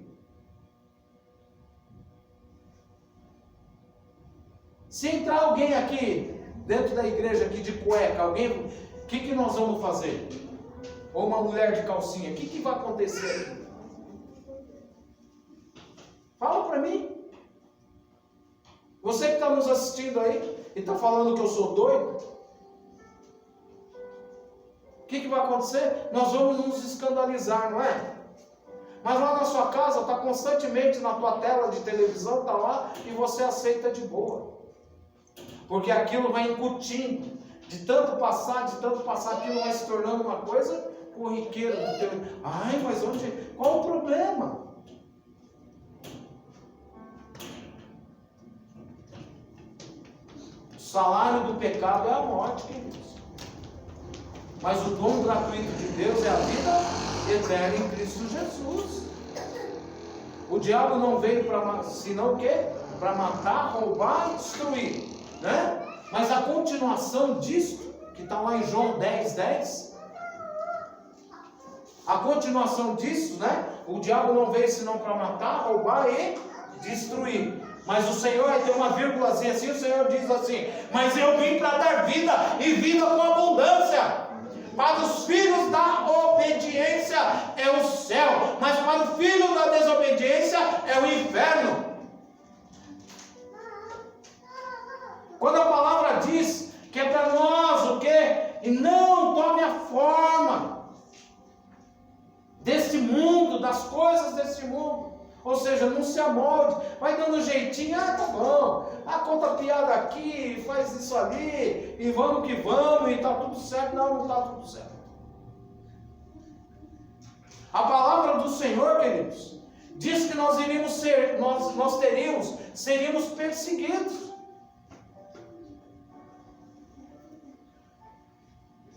Se entrar alguém aqui, dentro da igreja aqui de cueca, o que nós vamos fazer? Ou uma mulher de calcinha, o que vai acontecer aqui? Fala para mim. Você que está nos assistindo aí, e está falando que eu sou doido, o que vai acontecer? Nós vamos nos escandalizar, não é? Mas lá na sua casa, está constantemente na tua tela de televisão, está lá, e você aceita de boa. Porque aquilo vai incutindo, de tanto passar, aquilo vai se tornando uma coisa corriqueira. Mas qual o problema? O salário do pecado é a morte, queridos. Mas o dom gratuito de Deus é a vida eterna em Cristo Jesus. O diabo não veio senão o quê? Para matar, roubar e destruir. Né? Mas a continuação disso, que está lá em João 10:10, a continuação disso, né? O diabo não veio senão para matar, roubar e destruir. Mas o Senhor, aí tem uma vírgulazinha assim, o Senhor diz assim, mas eu vim para dar vida e vida com abundância. Para os filhos da obediência é o céu, mas para o filho da desobediência é o inferno. Quando a palavra diz que é para nós o quê? E não tome a forma deste mundo, das coisas deste mundo. Ou seja, não se amolde, vai dando um jeitinho, tá bom, conta a piada aqui, faz isso ali, e vamos que vamos, e está tudo certo. Não está tudo certo. A palavra do Senhor, queridos, diz que nós seríamos perseguidos.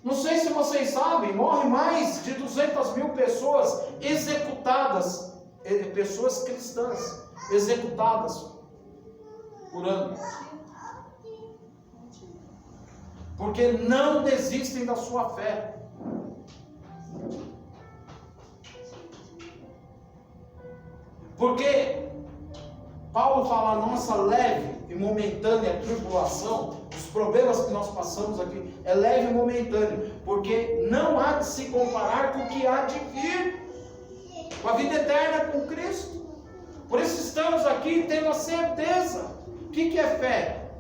Não sei se vocês sabem, morre mais de 200.000 pessoas executadas, pessoas cristãs, executadas por ano. Porque não desistem da sua fé. Porque Paulo fala a nossa leve e momentânea tribulação, os problemas que nós passamos aqui, é leve e momentâneo, porque não há de se comparar com o que há de vir, com a vida eterna com Cristo. Por isso estamos aqui tendo a certeza. O que é fé?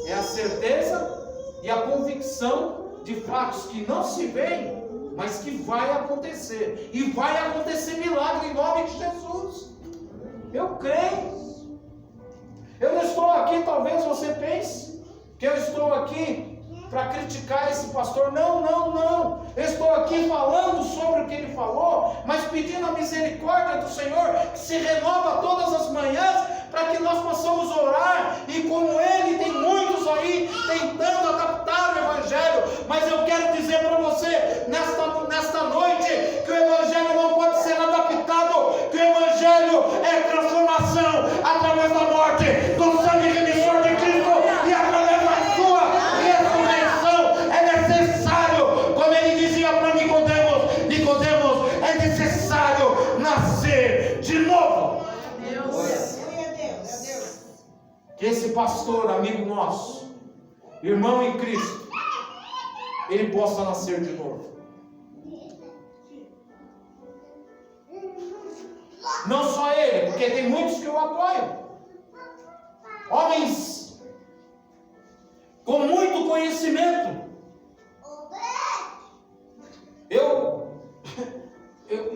É a certeza e a convicção de fatos que não se veem, mas que vai acontecer, e vai acontecer milagre em nome de Jesus. Eu creio. Eu não estou aqui, talvez você pense que eu estou aqui para criticar esse pastor. Não. Eu estou aqui falando sobre o que ele falou, mas pedindo a misericórdia do Senhor, que se renova todas as manhãs, para que nós possamos orar. E como ele, tem muitos aí tentando adaptar o Evangelho, mas eu quero dizer para você, nesta noite, que o Evangelho não pode ser adaptado, que o Evangelho é transformação através da morte, do sangue remissor de Cristo, e através da sua ressurreição. É necessário, como ele dizia para Nicodemos, é necessário nascer de novo. Que esse pastor, amigo nosso, irmão em Cristo, ele possa nascer de novo. Não só ele, porque tem muitos que o apoiam. Homens com muito conhecimento.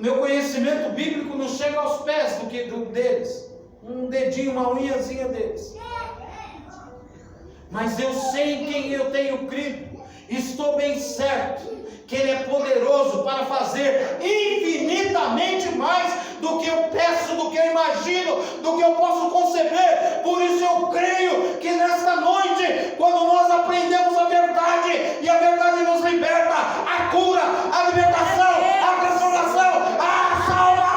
Meu conhecimento bíblico não chega aos pés do deles. Um dedinho, uma unhazinha deles. Mas eu sei em quem eu tenho crido. Estou bem certo que Ele é poderoso para fazer infinitamente mais do que eu peço, do que eu imagino, do que eu posso conceber. Por isso eu creio que nesta noite, quando nós aprendemos a verdade, e a verdade nos liberta, a cura, a libertação, a transformação, a salvação.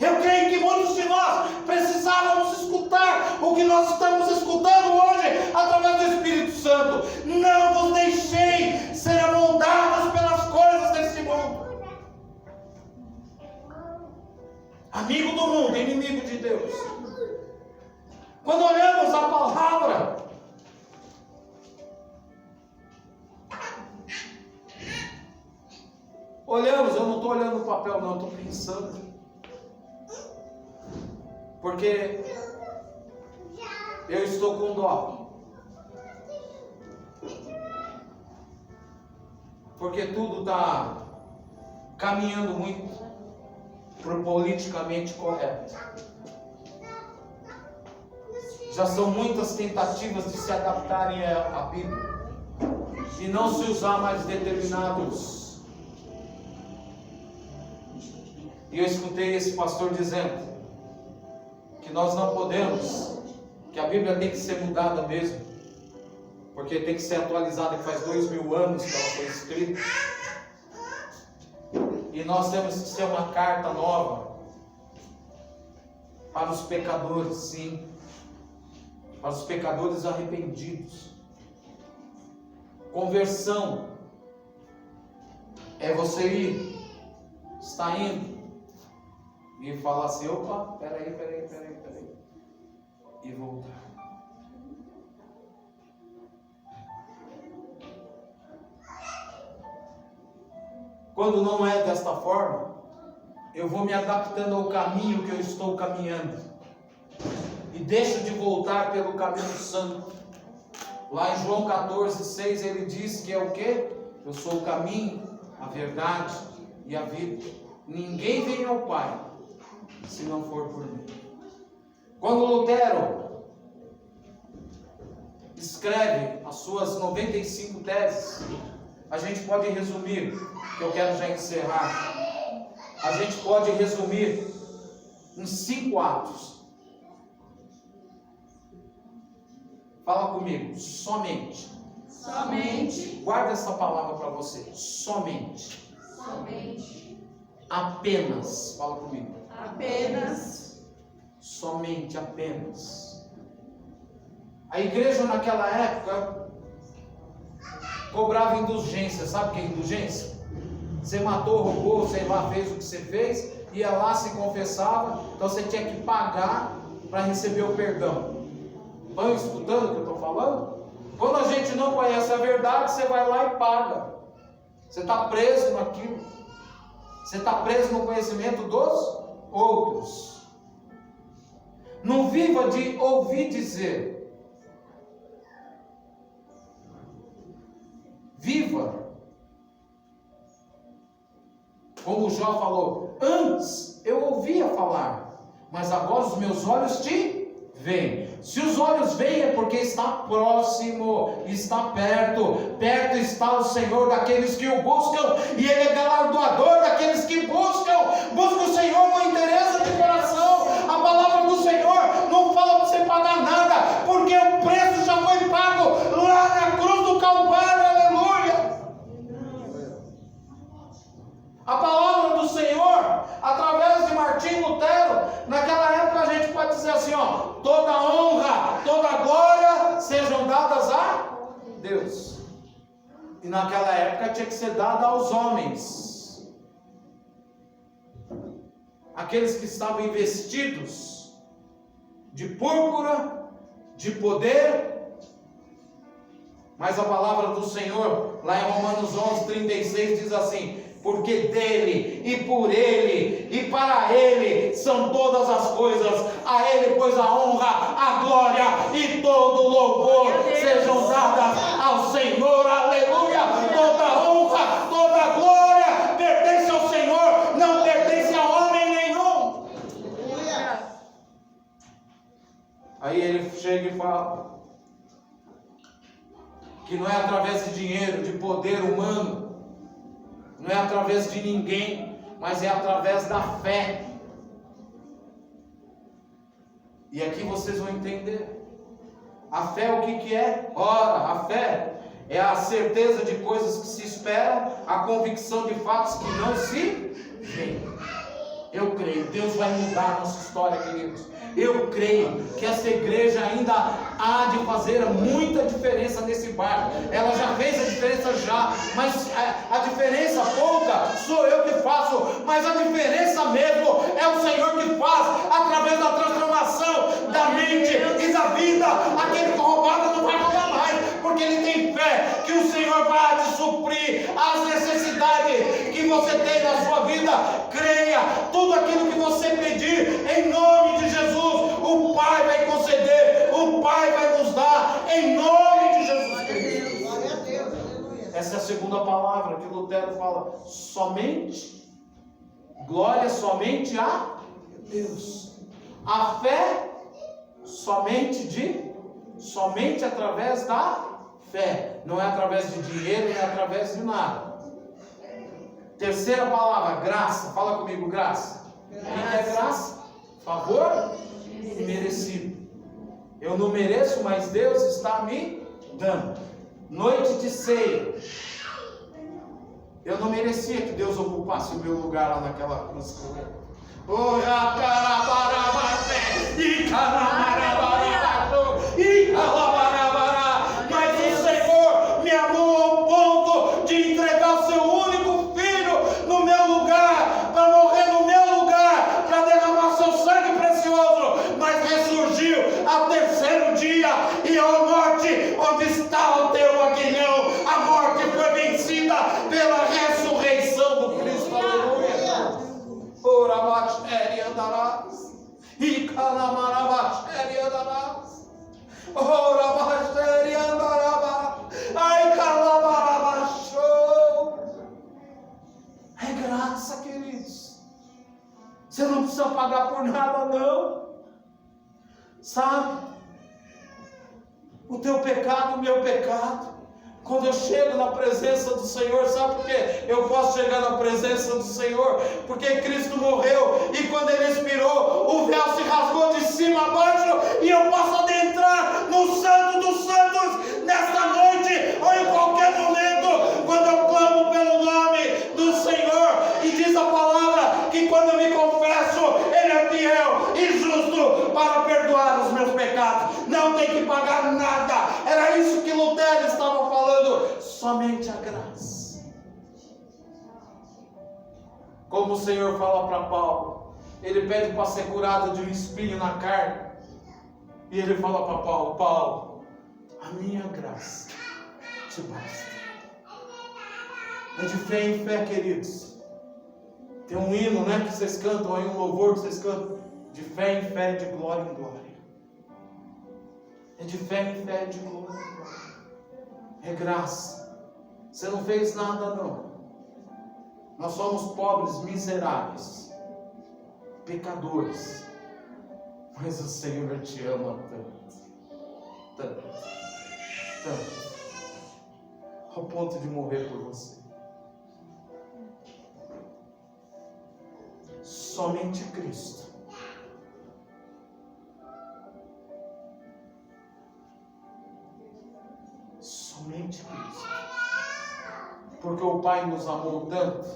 Eu creio que muitos de nós precisávamos escutar o que nós estamos escutando hoje através do Espírito Santo. Não vos deixei ser amoldados pelas coisas desse mundo. Amigo do mundo, inimigo de Deus. Quando olhamos a palavra, eu não estou olhando o papel não, estou pensando. Porque eu estou com dó. Porque tudo está caminhando muito para o politicamente correto. Já são muitas tentativas de se adaptarem à Bíblia e não se usar mais determinados. E eu escutei esse pastor dizendo que nós não podemos, que a Bíblia tem que ser mudada mesmo, porque tem que ser atualizada, que faz 2000 anos que ela foi escrita, e nós temos que ser uma carta nova para os pecadores, sim, para os pecadores arrependidos. Conversão é você está indo e falar assim, opa, peraí, e voltar. Quando não é desta forma, eu vou me adaptando ao caminho que eu estou caminhando, e deixo de voltar pelo caminho santo. Lá em João 14:6 ele diz que é o quê? Eu sou o caminho, a verdade e a vida. Ninguém vem ao Pai se não for por mim. Quando Lutero escreve as suas 95 teses, a gente pode resumir, que eu quero já encerrar, a gente pode resumir em 5 atos. Fala comigo, somente. Guarda essa palavra para você, somente. Apenas, fala comigo. Somente, apenas. A igreja naquela época cobrava indulgência. Sabe o que é indulgência? Você matou, roubou, sei lá, fez o que você fez, ia lá, se confessava, então você tinha que pagar para receber o perdão. Estão escutando o que eu estou falando? Quando a gente não conhece a verdade, você vai lá e paga. Você está preso naquilo. Você está preso no conhecimento dos outros. Não viva de ouvir dizer. Viva. Como o Jó falou, antes eu ouvia falar, mas agora os meus olhos te veem. Se os olhos veem é porque está próximo, está perto. Perto está o Senhor daqueles que o buscam, e Ele é galardoador daqueles que buscam o Senhor com interesse de coração. A palavra do Senhor não fala para você pagar nada, porque o preço já foi pago lá na cruz do Calvário. Aleluia! A palavra do Senhor, através de Martinho Lutero, naquela época a gente pode dizer assim, ó, toda honra, toda glória sejam dadas a Deus. E naquela época tinha que ser dada aos homens, aqueles que estavam investidos de púrpura, de poder Mas a palavra do Senhor, lá em Romanos 11:36, diz assim: porque dele, e por ele, e para ele são todas as coisas, a ele pois a honra, a glória e todo o louvor sejam dadas ao Senhor, aleluia. Toda a honra, toda a glória pertence ao Senhor, não pertence a homem nenhum. Aí ele chega e fala que não é através de dinheiro, de poder humano, não é através de ninguém, mas é através da fé. E aqui vocês vão entender. A fé o que é? Ora, a fé é a certeza de coisas que se esperam, a convicção de fatos que não se veem. Eu creio, Deus vai mudar a nossa história, queridos. Eu creio que essa igreja ainda há de fazer muita diferença nesse bairro. Ela já fez a diferença já, mas a diferença pouca sou eu que faço, mas a diferença mesmo é o Senhor que faz, através da transformação da mente e da vida. Aquele que roubava não vai roubar mais, porque ele tem fé que o Senhor vai te suprir as necessidades que você tem na sua vida. Creia, tudo aquilo que você pedir, em nome de Jesus, o Pai vai conceder, o Pai vai nos dar, em nome de Jesus. Glória a Deus. Essa é a segunda palavra que Lutero fala: somente, glória somente a Deus. A fé somente através da fé, não é através de dinheiro, não é através de nada. Terceira palavra, graça. Fala comigo, graça. O que é graça? Favor merecido. Eu não mereço, mas Deus está me dando. Noite de ceia. Eu não merecia que Deus ocupasse o meu lugar lá naquela cruz. Mas o Senhor me amou ao ponto de entregar o seu único filho no meu lugar, para morrer no meu lugar, para derramar seu sangue precioso, mas ressurgiu ao terceiro dia, e a morte, onde está o teu aguilhão? A morte foi vencida pela ressurreição do Cristo, aleluia. Ora bachéria andarás, e calamarabachéria andarás, ora bachéria andarás, ai calamarabachou. É graça, queridos. Você não precisa pagar por nada, não. Sabe? O teu pecado, o meu pecado. Quando eu chego na presença do Senhor, sabe por quê? Eu posso chegar na presença do Senhor porque Cristo morreu, e quando Ele expirou, o véu se rasgou de cima a baixo, e eu posso adentrar no Santo dos Santos nesta noite, ou em qualquer momento, quando eu clamo pelo nome do Senhor. E diz a palavra que quando eu me confesso, Ele é fiel e justo para perdoar os meus pecados. Não tem que pagar nada. Era isso que Lutero estava falando. Somente a graça. Como o Senhor fala para Paulo, ele pede para ser curado de um espinho na carne, e ele fala para Paulo: Paulo, a minha graça te basta. É de fé em fé, queridos. Tem um hino, né, que vocês cantam aí, um louvor que vocês cantam: de fé em fé, de glória em glória. É de fé em fé, de glória em glória. É graça. Você não fez nada, não. Nós somos pobres, miseráveis, pecadores, mas o Senhor te ama tanto, ao ponto de morrer por você. Somente Cristo. Somente Cristo. Porque o Pai nos amou tanto,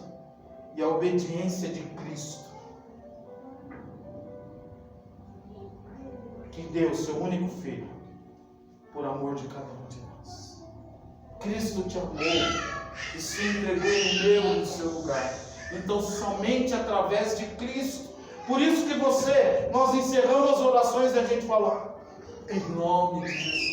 e a obediência de Cristo, que deu seu único Filho por amor de cada um de nós. Cristo te amou e se entregou no meu e no seu lugar. Então somente através de Cristo. Por isso que nós encerramos as orações e a gente fala: em nome de Jesus.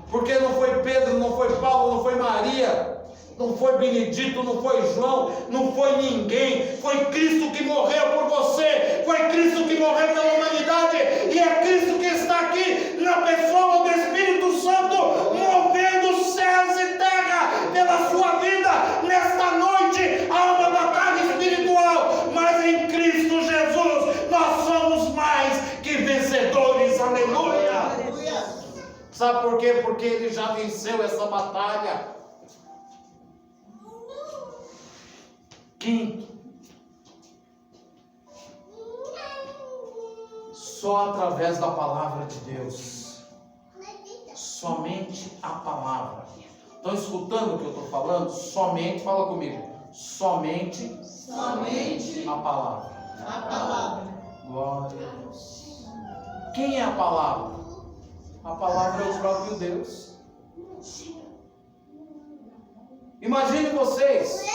Porque não foi Pedro, não foi Paulo, não foi Maria, não foi Benedito, não foi João, não foi ninguém. Foi Cristo que morreu por você, foi Cristo que morreu pela humanidade, e é Cristo que está aqui na pessoa do Espírito Santo, movendo céus e terra pela sua vida nesta noite, alma, batalha espiritual. Mas em Cristo Jesus nós somos mais que vencedores. Aleluia. Sabe por quê? Porque Ele já venceu essa batalha. Quinto, só através da palavra de Deus. Somente a palavra. Estão escutando o que eu estou falando? Somente, fala comigo. Somente a palavra. A palavra. Glória a Deus. Quem é a palavra? A palavra é o próprio Deus. Imagine vocês.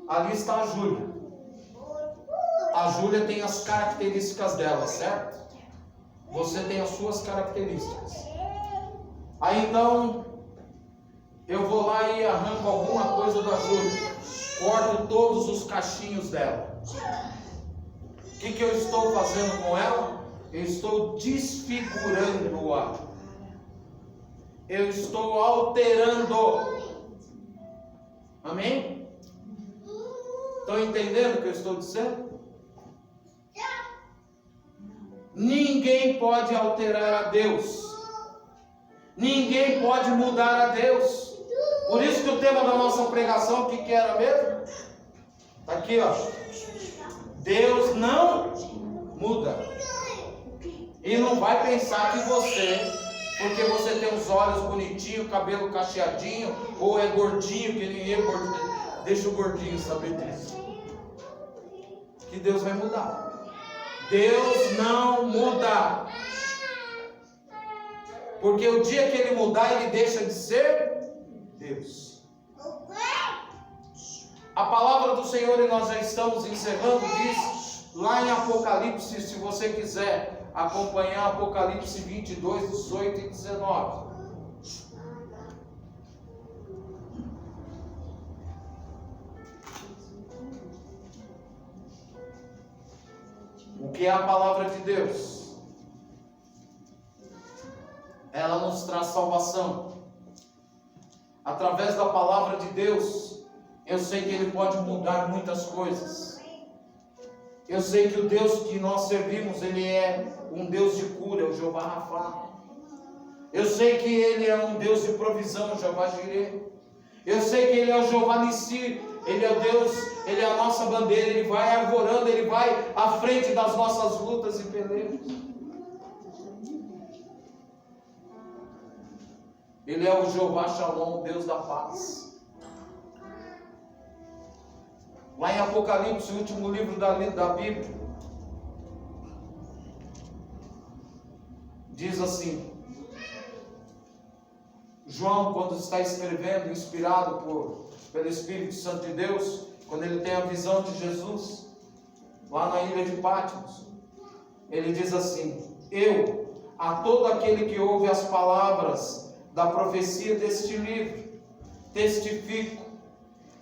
Ali está a Júlia. A Júlia tem as características dela, certo? Você tem as suas características. Aí então, eu vou lá e arranco alguma coisa da Júlia. Corto todos os cachinhos dela. O que eu estou fazendo com ela? Eu estou desfigurando-a. Eu estou alterando. Amém? Estão entendendo o que eu estou dizendo? Ninguém pode alterar a Deus. Ninguém pode mudar a Deus. Por isso que o tema da nossa pregação, o que era mesmo? Está aqui, ó. Deus não muda. E não vai pensar que você, porque você tem os olhos bonitinhos, cabelo cacheadinho, ou é gordinho, que ninguém é gordinho. Deixa o gordinho saber disso. Que Deus vai mudar. Deus não muda. Porque o dia que Ele mudar, Ele deixa de ser Deus. A palavra do Senhor, e nós já estamos encerrando, diz lá em Apocalipse, se você quiser acompanhar Apocalipse 22, 18 e 19. O que é a palavra de Deus? Ela nos traz salvação. Através da palavra de Deus, eu sei que Ele pode mudar muitas coisas. Eu sei que o Deus que nós servimos, Ele é um Deus de cura, é o Jeová Rafá. Eu sei que Ele é um Deus de provisão, o Jeová Jireh. Eu sei que Ele é o Jeová Nissi. Ele é o Deus, Ele é a nossa bandeira. Ele vai arvorando, Ele vai à frente das nossas lutas e pelejas. Ele é o Jeová Shalom, o Deus da paz. Lá em Apocalipse, o último livro da Bíblia, diz assim: João, quando está escrevendo, inspirado pelo Espírito Santo de Deus, quando ele tem a visão de Jesus, lá na ilha de Patmos, ele diz assim: eu, a todo aquele que ouve as palavras da profecia deste livro, testifico,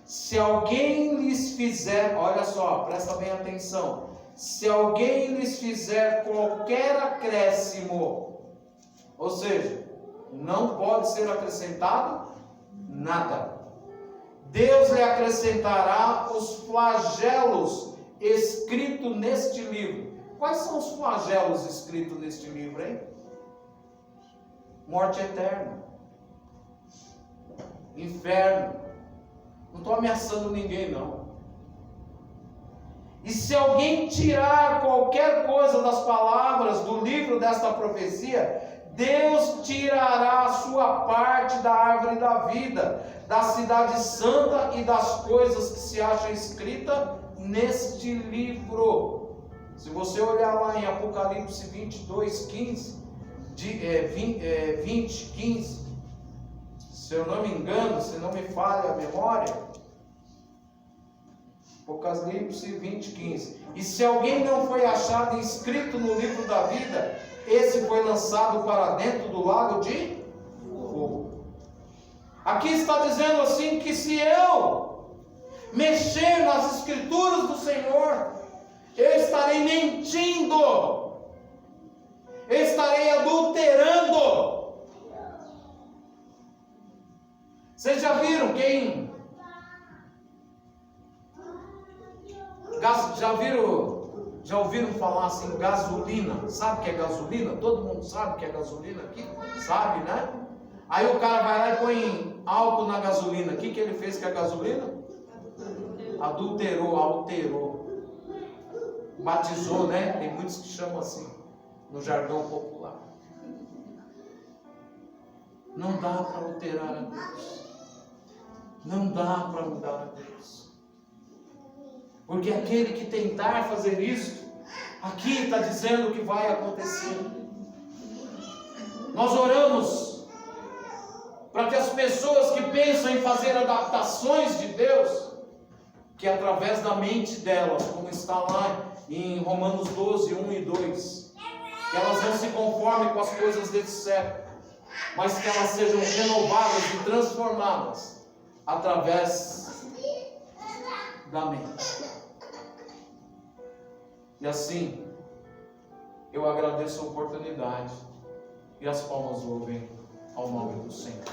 se alguém lhes fizer, olha só, presta bem atenção, se alguém lhes fizer qualquer acréscimo, ou seja, não pode ser acrescentado nada, Deus lhe acrescentará os flagelos escritos neste livro. Quais são os flagelos escritos neste livro, hein? Morte eterna, inferno. Não estou ameaçando ninguém, não. E se alguém tirar qualquer coisa das palavras do livro desta profecia, Deus tirará a sua parte da árvore da vida, da cidade santa e das coisas que se acham escritas neste livro. Se você olhar lá em Apocalipse 22, 15, 20, 15, se eu não me engano, se não me falha a memória, Apocalipse 20:15. E se alguém não foi achado inscrito no livro da vida, esse foi lançado para dentro do lago de fogo. Aqui está dizendo assim que se eu mexer nas escrituras do Senhor, eu estarei mentindo, eu estarei adulterando. Vocês já viram quem? Já ouviram falar assim, gasolina? Sabe o que é gasolina? Todo mundo sabe o que é gasolina aqui? Sabe, né? Aí o cara vai lá e põe álcool na gasolina. O que ele fez com a gasolina? Adulterou, alterou. Batizou, né? Tem muitos que chamam assim, no jargão popular. Não dá para alterar a Deus. Não dá para mudar a Deus. Porque aquele que tentar fazer isso, aqui está dizendo o que vai acontecer. Nós oramos para que as pessoas que pensam em fazer adaptações de Deus, que através da mente delas, como está lá em Romanos 12, 1 e 2, que elas não se conformem com as coisas desse século, mas que elas sejam renovadas e transformadas através da mente. E assim, eu agradeço a oportunidade e as palmas ouvem ao nome do Senhor.